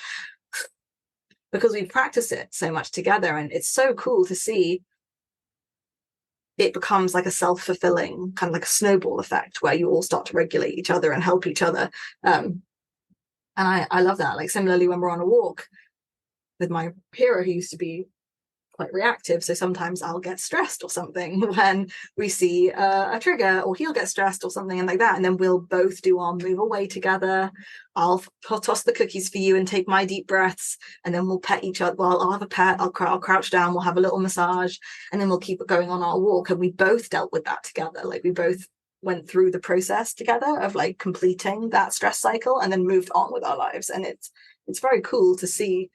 because we practice it so much together. And it's so cool to see it becomes like a self-fulfilling kind of like a snowball effect, where you all start to regulate each other and help each other. And I love that. Like similarly, when we're on a walk with my hero, who used to be quite reactive, so sometimes I'll get stressed or something when we see a trigger, or he'll get stressed or something, and like that, and then we'll both do our move away together. I'll toss the cookies for you and take my deep breaths, and then we'll pet each other. Well, I'll have a pet, I'll crouch down, we'll have a little massage, and then we'll keep it going on our walk. And we both dealt with that together. Like we both went through the process together of like completing that stress cycle and then moved on with our lives. And it's very cool to see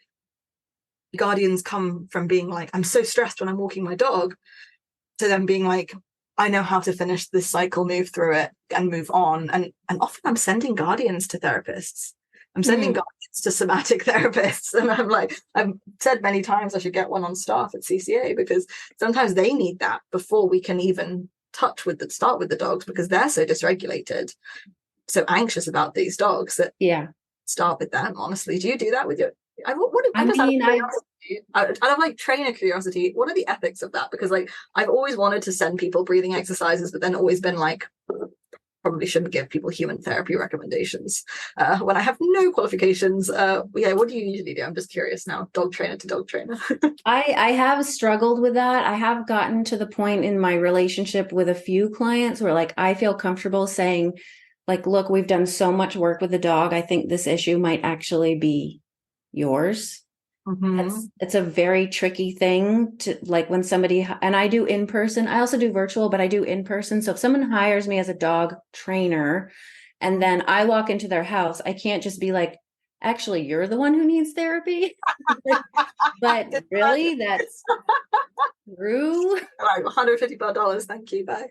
guardians come from being like, I'm so stressed when I'm walking my dog, to them being like, I know how to finish this cycle, move through it and move on. And often I'm sending guardians to therapists. I'm sending guardians to somatic therapists. And I'm like, I've said many times I should get one on staff at CCA, because sometimes they need that before we can even start with the dogs, because they're so dysregulated, so anxious about these dogs that start with them. Honestly, do you do that with your out of like trainer curiosity, what are the ethics of that? Because like I've always wanted to send people breathing exercises, but then always been like, probably shouldn't give people human therapy recommendations when I have no qualifications. What do you usually do? I'm just curious now, dog trainer to dog trainer. I have struggled with that. I have gotten to the point in my relationship with a few clients where like I feel comfortable saying like, look, we've done so much work with the dog. I think this issue might actually be yours. It's a very tricky thing to like when somebody, and I do in person, I also do virtual, but I do in person. So if someone hires me as a dog trainer and then I walk into their house, I can't just be like, actually, you're the one who needs therapy. But really, that's true. Like $150, thank you, bye.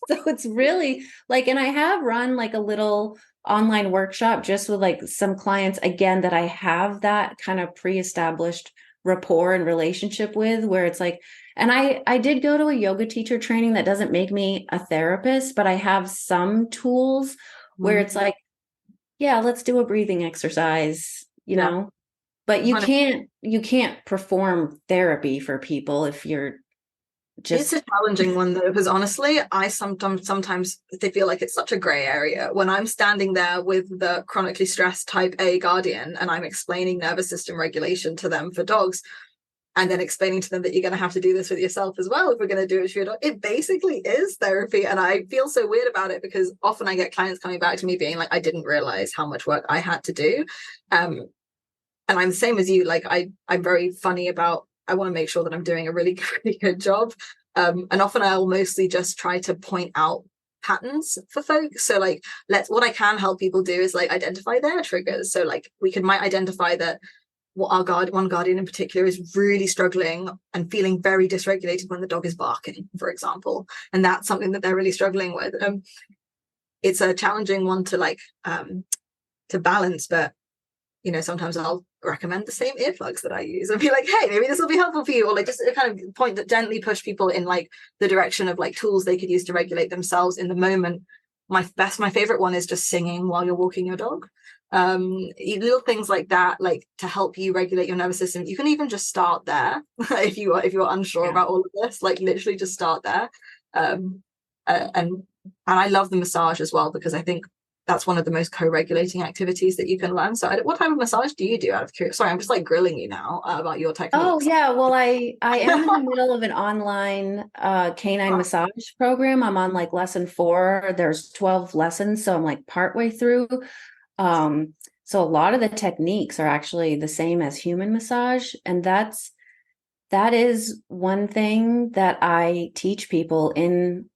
So it's really like, and I have run like a little online workshop just with like some clients, again, that I have that kind of pre-established rapport and relationship with, where it's like, and I did go to a yoga teacher training that doesn't make me a therapist, but I have some tools where it's like, yeah, let's do a breathing exercise, you know, but you can't perform therapy for people if you're just. It's a challenging one though, because honestly, I sometimes they feel like it's such a gray area when I'm standing there with the chronically stressed type A guardian and I'm explaining nervous system regulation to them for dogs, and then explaining to them that you're going to have to do this with yourself as well if we're going to do it for your dog. It basically is therapy, and I feel so weird about it because often I get clients coming back to me being like, I didn't realize how much work I had to do, and I'm the same as you. Like I'm very funny about, I want to make sure that I'm doing a really, really good job. And often I'll mostly just try to point out patterns for folks. So like, what I can help people do is like identify their triggers. So like might identify that what one guardian in particular is really struggling and feeling very dysregulated when the dog is barking, for example. And that's something that they're really struggling with. It's a challenging one to like, to balance, but sometimes I'll recommend the same earplugs that I use and be like, hey, maybe this will be helpful for you, or like just kind of gently push people in like the direction of like tools they could use to regulate themselves in the moment. My favorite one is just singing while you're walking your dog. Little things like that, like to help you regulate your nervous system. You can even just start there if you're unsure about all of this, like literally just start there. And I love the massage as well, because I think that's one of the most co-regulating activities that you can learn. So what type of massage do you do, out of curiosity? Sorry, I'm just like grilling you now about your techniques. Oh yeah, well I am in the middle of an online canine massage program. I'm on like lesson 4. There's 12 lessons, so I'm like partway through. So a lot of the techniques are actually the same as human massage, and that is one thing that I teach people in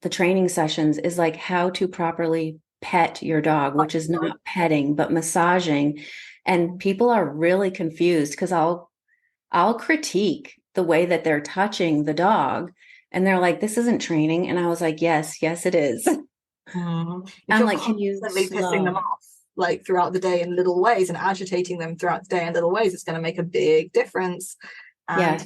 the training sessions, is like how to properly pet your dog, which is not petting, but massaging. And people are really confused because I'll critique the way that they're touching the dog. And they're like, this isn't training. And I was like, yes, it is. I'm like, can you pissing them off like throughout the day in little ways and agitating them throughout the day in little ways? It's going to make a big difference. And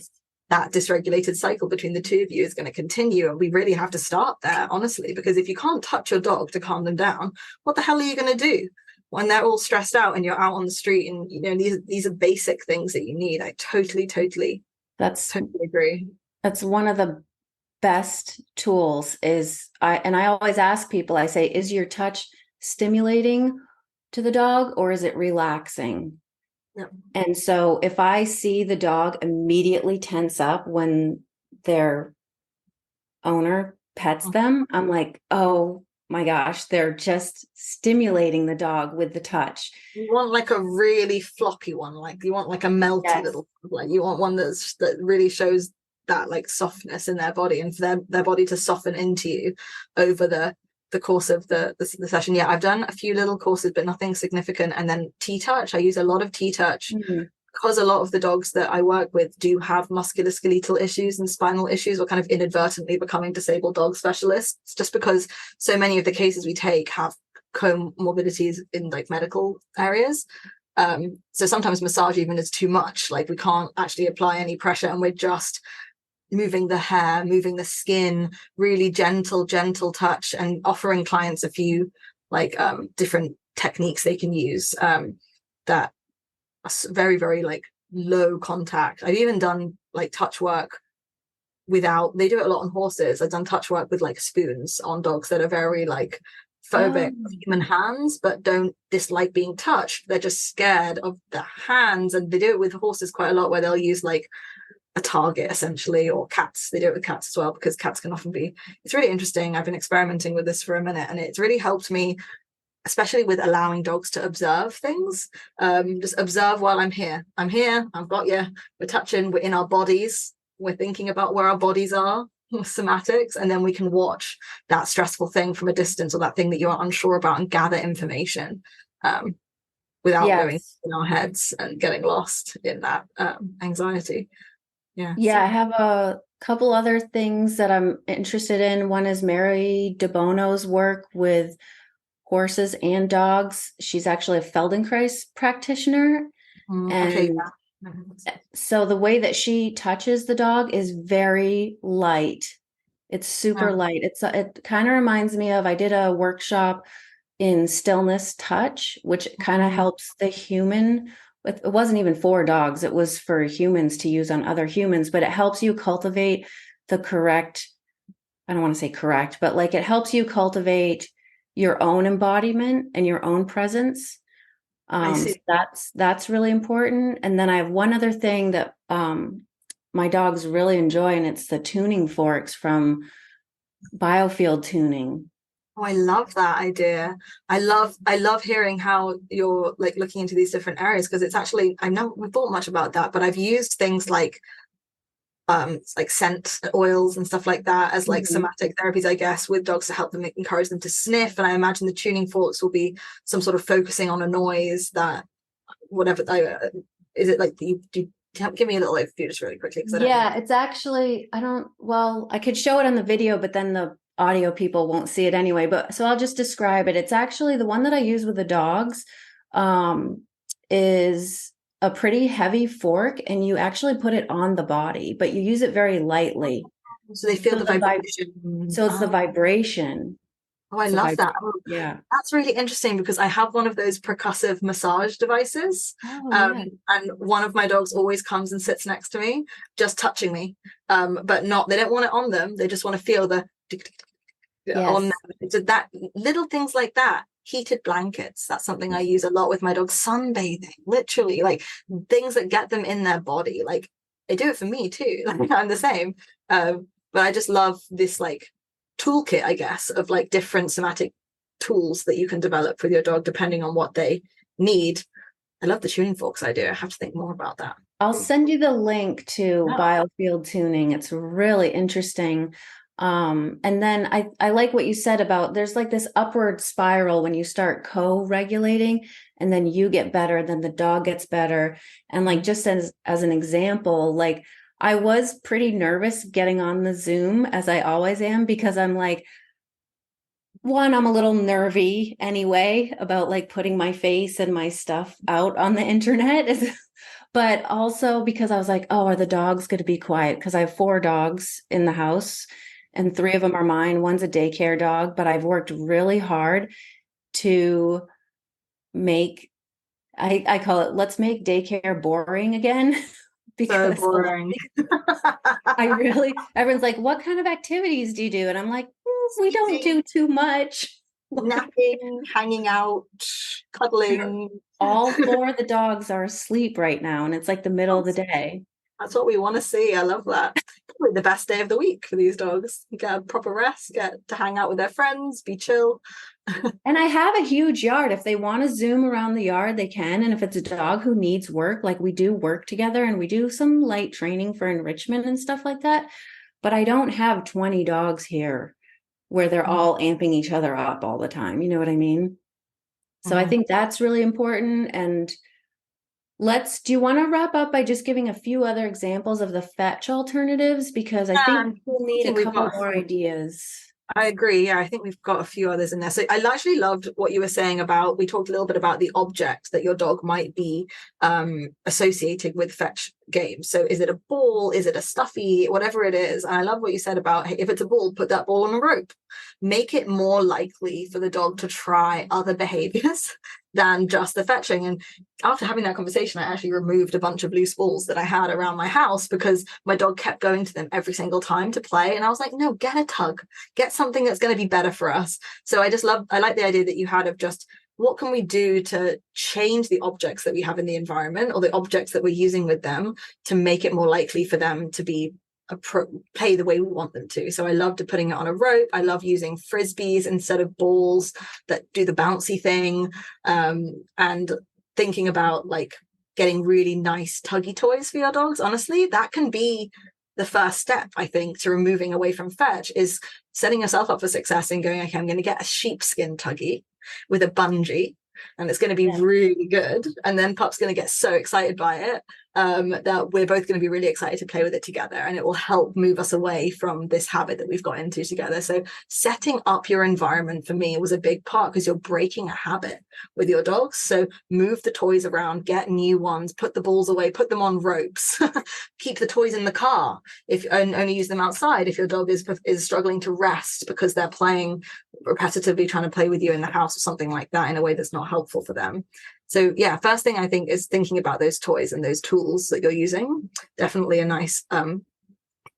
that dysregulated cycle between the two of you is going to continue, and we really have to start there, honestly, because if you can't touch your dog to calm them down, what the hell are you going to do when they're all stressed out and you're out on the street? And these are basic things that you need. I totally agree. That's one of the best tools. I always ask people, I say, is your touch stimulating to the dog or is it relaxing? Yeah. And so if I see the dog immediately tense up when their owner pets them, I'm like, oh my gosh, they're just stimulating the dog with the touch. You want like a really floppy one, like you want like a melty little, like you want one that really shows that like softness in their body, and for their body to soften into you over the course of the session. Yeah, I've done a few little courses, but nothing significant. And then T-touch, I use a lot of T-touch because a lot of the dogs that I work with do have musculoskeletal issues and spinal issues, or kind of inadvertently becoming disabled dog specialists, just because so many of the cases we take have comorbidities in like medical areas. So sometimes massage even is too much, like we can't actually apply any pressure, and we're just moving the hair, moving the skin, really gentle touch, and offering clients a few like different techniques they can use that are very, very like low contact. I've even done like touch work without, they do it a lot on horses. I've done touch work with like spoons on dogs that are very like phobic of human hands, but don't dislike being touched. They're just scared of the hands. And they do it with horses quite a lot, where they'll use like a target essentially, or cats. They do it with cats as well, because cats can often be, it's really interesting. I've been experimenting with this for a minute, and it's really helped me, especially with allowing dogs to observe things. Just observe while I'm here, I've got you, we're touching, we're in our bodies, we're thinking about where our bodies are, somatics, and then we can watch that stressful thing from a distance, or that thing that you're unsure about, and gather information without going in our heads and getting lost in that anxiety. Yeah, I have a couple other things that I'm interested in. One is Mary DeBono's work with horses and dogs. She's actually a Feldenkrais practitioner. And so the way that she touches the dog is very light. It's super light. It kind of reminds me of, I did a workshop in stillness touch, which kind of helps the human. It wasn't even for dogs. It was for humans to use on other humans, but it helps you cultivate the correct, I don't want to say correct, but like it helps you cultivate your own embodiment and your own presence. So that's really important. And then I have one other thing that my dogs really enjoy, and it's the tuning forks from Biofield Tuning. Oh, I love that idea. I love hearing how you're like looking into these different areas, because it's actually, I've never thought much about that, but I've used things like scent oils and stuff like that as like somatic therapies, I guess, with dogs, to help them, encourage them to sniff. And I imagine the tuning forks will be some sort of focusing on a noise that, whatever, is it like, give me a little overview just really quickly? It's actually, I could show it on the video, but then the audio people won't see it anyway, but so I'll just describe it. It's actually the one that I use with the dogs is a pretty heavy fork, and you actually put it on the body, but you use it very lightly. So they feel the vibration. So it's the vibration. Oh, I love that. Yeah. That's really interesting, because I have one of those percussive massage devices. And one of my dogs always comes and sits next to me, just touching me. But they don't want it on them. They just want to feel the on them. So that little things like that. Heated blankets, that's something I use a lot with my dogs. Sunbathing, literally, like things that get them in their body. Like they do it for me too. Like, I'm the same. But I just love this like toolkit, I guess, of like different somatic tools that you can develop with your dog depending on what they need. I love the tuning forks idea. I have to think more about that. I'll send you the link to Biofield Tuning. It's really interesting. And then I like what you said about, there's like this upward spiral when you start co-regulating, and then you get better, then the dog gets better. And like, just as an example, like I was pretty nervous getting on the Zoom, as I always am, because I'm like, one, I'm a little nervy anyway about like putting my face and my stuff out on the internet. But also because I was like, oh, are the dogs going to be quiet? Because I have 4 dogs in the house, and 3 of them are mine. One's a daycare dog, but I've worked really hard to make, I call it, let's make daycare boring again. Because so boring. Everyone's like, what kind of activities do you do? And I'm like, we don't do too much. Napping, hanging out, cuddling. All 4 of the dogs are asleep right now, and it's like the middle of the day. That's what we want to see. I love that. Probably the best day of the week for these dogs. You get a proper rest, get to hang out with their friends, be chill. And I have a huge yard. If they want to zoom around the yard, they can. And if it's a dog who needs work, like we do work together and we do some light training for enrichment and stuff like that. But I don't have 20 dogs here where they're all amping each other up all the time. You know what I mean? So I think that's really important. And do you want to wrap up by just giving a few other examples of the fetch alternatives? Because I think we'll need a couple more ideas. I agree. Yeah, I think we've got a few others in there. So I actually loved what you were saying about, we talked a little bit about the object that your dog might be associated with fetch games. So is it a ball? Is it a stuffy? Whatever it is. And I love what you said about, hey, if it's a ball, put that ball on a rope. Make it more likely for the dog to try other behaviors than just the fetching. And after having that conversation, I actually removed a bunch of loose balls that I had around my house because my dog kept going to them every single time to play. And I was like, no, get a tug, get something that's going to be better for us. So I like the idea that you had of just, what can we do to change the objects that we have in the environment or the objects that we're using with them to make it more likely for them to be play the way we want them to. So I loved putting it on a rope. I love using frisbees instead of balls that do the bouncy thing, and thinking about like getting really nice tuggy toys for your dogs. Honestly, that can be the first step, I think, to removing away from fetch, is setting yourself up for success and going, okay, I'm going to get a sheepskin tuggy with a bungee, and it's going to be really good. And then Pup's going to get so excited by it that we're both going to be really excited to play with it together, and it will help move us away from this habit that we've got into together. So setting up your environment for me was a big part, because you're breaking a habit with your dogs. So move the toys around, get new ones, put the balls away, put them on ropes, keep the toys in the car, and only use them outside if your dog is struggling to rest because they're playing repetitively, trying to play with you in the house or something like that in a way that's not helpful for them. So yeah, first thing I think is thinking about those toys and those tools that you're using. Definitely a nice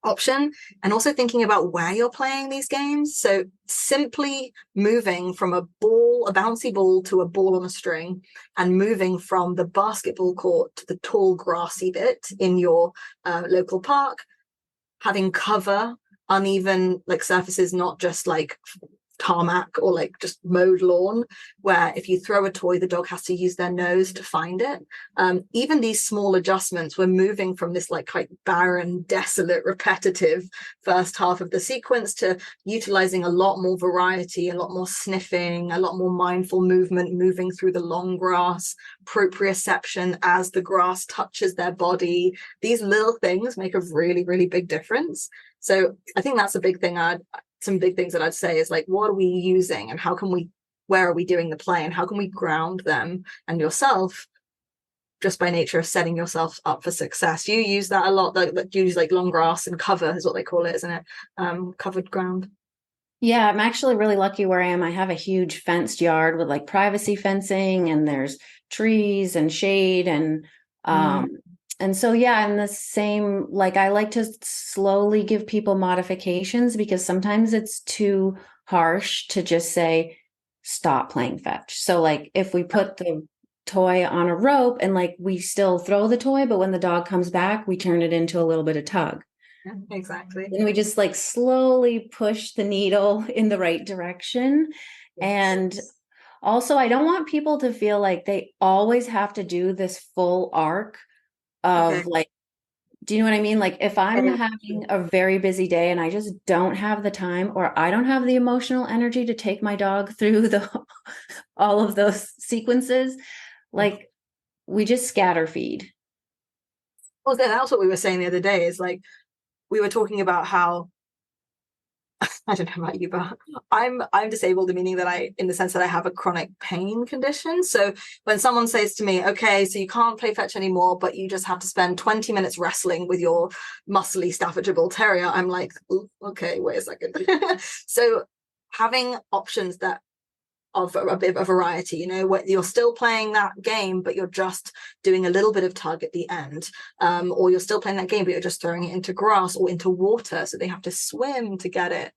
option. And also thinking about where you're playing these games. So simply moving from a bouncy ball to a ball on a string, and moving from the basketball court to the tall grassy bit in your local park, having cover, uneven like surfaces, not just like tarmac or like just mowed lawn, where if you throw a toy, the dog has to use their nose to find it. Even these small adjustments, we're moving from this like quite barren, desolate, repetitive first half of the sequence to utilizing a lot more variety, a lot more sniffing, a lot more mindful movement, moving through the long grass, proprioception as the grass touches their body. These little things make a really, really big difference. So I think that's a big thing. Some big things that I'd say is like, what are we using, and where are we doing the play, and how can we ground them and yourself just by nature of setting yourself up for success? You use that a lot, like you use like long grass and cover is what they call it, isn't it? Covered ground. Yeah, I'm actually really lucky where I am. I have a huge fenced yard with like privacy fencing, and there's trees and shade, and so, yeah, I'm the same. Like, I like to slowly give people modifications, because sometimes it's too harsh to just say, stop playing fetch. So like, if we put the toy on a rope and like, we still throw the toy, but when the dog comes back, we turn it into a little bit of tug. Yeah, exactly. And we just like slowly push the needle in the right direction. And also, I don't want people to feel like they always have to do this full arc of like, do you know what I mean? Like, if I'm having a very busy day and I just don't have the time, or I don't have the emotional energy to take my dog through all of those sequences, like, we just scatter feed. Well, that's what we were saying the other day, is like, we were talking about how I don't know about you, but I'm disabled, meaning that in the sense that I have a chronic pain condition. So when someone says to me, okay, so you can't play fetch anymore, but you just have to spend 20 minutes wrestling with your muscly Staffordshire Bull Terrier, I'm like, okay, wait a second. So having options that of a bit of a variety, you know, where you're still playing that game, but you're just doing a little bit of tug at the end, or you're still playing that game, but you're just throwing it into grass or into water, so they have to swim to get it.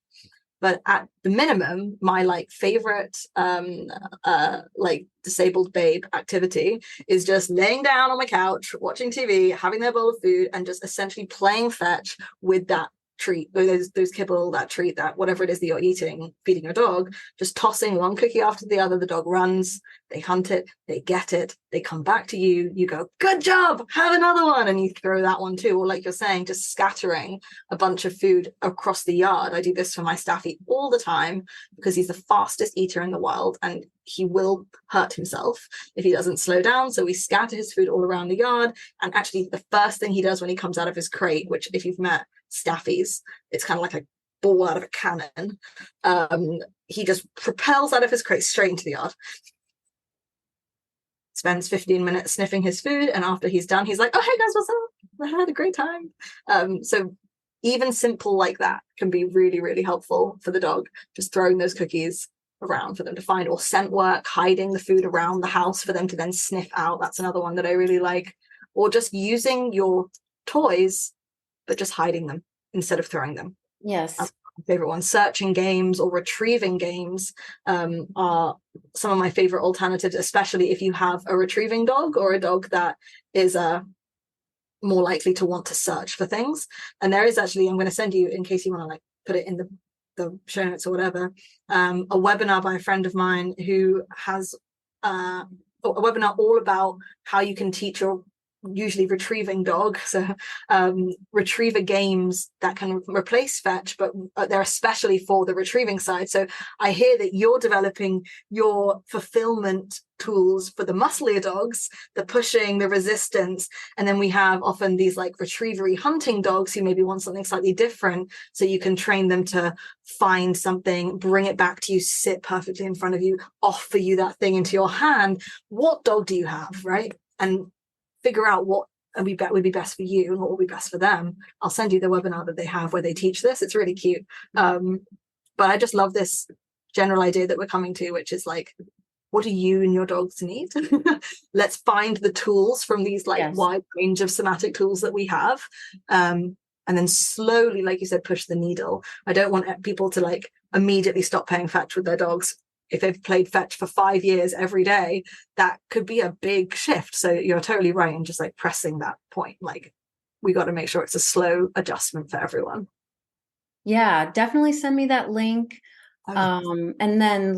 But at the minimum, my like favorite like disabled babe activity is just laying down on my couch, watching TV, having their bowl of food, and just essentially playing fetch with that treat, or those kibble, that treat, that whatever it is that you're eating, feeding your dog, just tossing one cookie after the other. The dog runs, they hunt it, they get it, they come back to you, you go, good job, have another one, and you throw that one too. Or like you're saying, just scattering a bunch of food across the yard. I do this for my staffy all the time because he's the fastest eater in the world and he will hurt himself if he doesn't slow down. So we scatter his food all around the yard. And actually the first thing he does when he comes out of his crate, which if you've met staffies, it's kind of like a ball out of a cannon, he just propels out of his crate straight into the yard, spends 15 minutes sniffing his food, and after he's done, he's like, oh, hey guys, what's up? I had a great time. So even simple like that can be really, really helpful for the dog, just throwing those cookies around for them to find, or scent work, hiding the food around the house for them to then sniff out. That's another one that I really like. Or just using your toys but just hiding them instead of throwing them. Yes. That's my favorite one. Searching games or retrieving games are some of my favorite alternatives, especially if you have a retrieving dog or a dog that is more likely to want to search for things. And there is actually, I'm going to send you, in case you want to like put it in the show notes or whatever, a webinar by a friend of mine who has a webinar all about how you can teach your usually retrieving dog, so retriever games that can replace fetch, but they're especially for the retrieving side. So I hear that you're developing your fulfillment tools for the musclier dogs, the pushing, the resistance, and then we have often these like retrievery hunting dogs who maybe want something slightly different, so you can train them to find something, bring it back to you, sit perfectly in front of you, offer you that thing into your hand. What dog do you have, right? And figure out what would be best for you and what will be best for them. I'll send you the webinar that they have where they teach this. It's really cute. But I just love this general idea that we're coming to, which is like, what do you and your dogs need? Let's find the tools from these like wide range of somatic tools that we have. And then slowly, like you said, push the needle. I don't want people to like immediately stop playing fetch with their dogs. If they've played fetch for 5 years every day, that could be a big shift. So you're totally right in just like pressing that point. Like we got to make sure it's a slow adjustment for everyone. Yeah, definitely send me that link. And then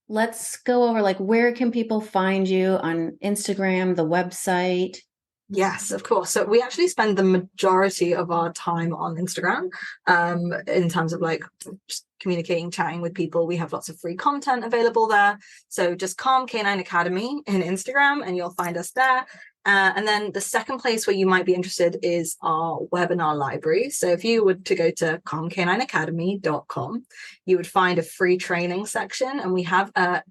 let's go over like, where can people find you on Instagram, the website? Yes, of course. So we actually spend the majority of our time on Instagram, in terms of like just communicating, chatting with people. We have lots of free content available there. So just Calm Canine Academy in Instagram and you'll find us there. And then the second place where you might be interested is our webinar library. So if you were to go to calmcanineacademy.com, you would find a free training section, and we have a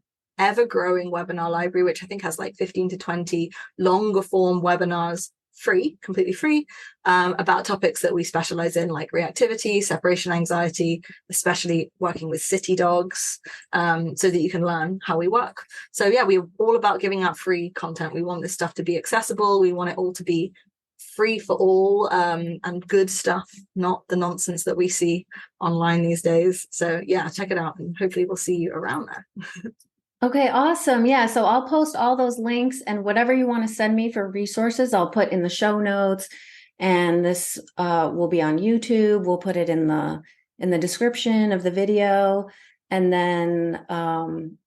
ever-growing webinar library, which I think has like 15 to 20 longer form webinars, completely free, about topics that we specialize in, like reactivity, separation anxiety, especially working with city dogs, so that you can learn how we work. So yeah, we're all about giving out free content. We want this stuff to be accessible. We want it all to be free for all, and good stuff, not the nonsense that we see online these days. So yeah, check it out and hopefully we'll see you around there. Okay, awesome. Yeah, so I'll post all those links, and whatever you want to send me for resources, I'll put in the show notes, and this will be on YouTube. We'll put it in the description of the video, and then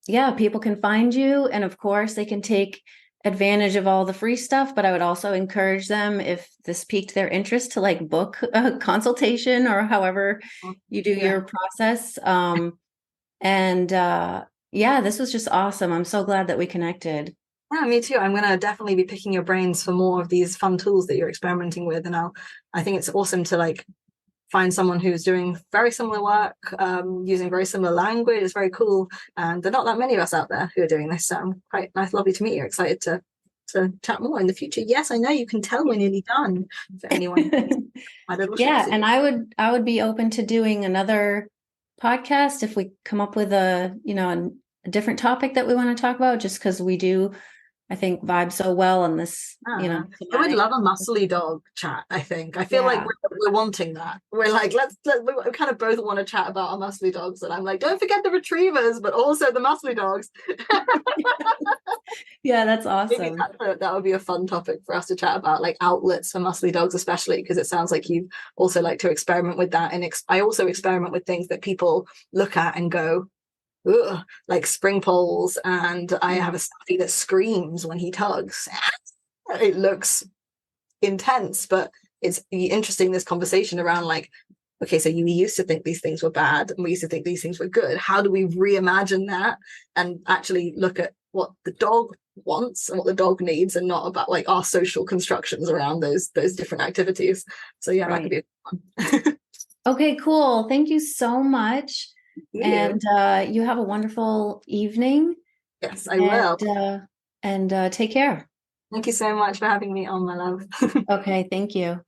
yeah, people can find you, and of course they can take advantage of all the free stuff, but I would also encourage them, if this piqued their interest, to like book a consultation or however you do your process. Yeah, this was just awesome. I'm so glad that we connected. Yeah, me too. I'm going to definitely be picking your brains for more of these fun tools that you're experimenting with. And I think it's awesome to like find someone who's doing very similar work, using very similar language. It's very cool. And there are not that many of us out there who are doing this. So I'm quite lovely to meet you. Excited to chat more in the future. Yes, I know, you can tell we're nearly done for anyone. Yeah, and I would be open to doing another podcast if we come up with a different topic that we want to talk about, just because we do I think vibe so well on this, I would love a muscly dog chat. I think I feel like we're wanting that. We're like, we kind of both want to chat about our muscly dogs, and I'm like, don't forget the retrievers, but also the muscly dogs. Yeah, that's awesome. That would be a fun topic for us to chat about, like outlets for muscly dogs, especially because it sounds like you also like to experiment with that. And I also experiment with things that people look at and go, ugh, like spring poles, and I have a stuffy that screams when he tugs. It looks intense, but it's interesting, this conversation around like, okay, so we used to think these things were bad and we used to think these things were good. How do we reimagine that and actually look at what the dog wants and what the dog needs, and not about like our social constructions around those different activities? So that could be fun. Okay, cool. Thank you so much. And you have a wonderful evening. Yes, I will. And take care. Thank you so much for having me on, my love. Okay, thank you.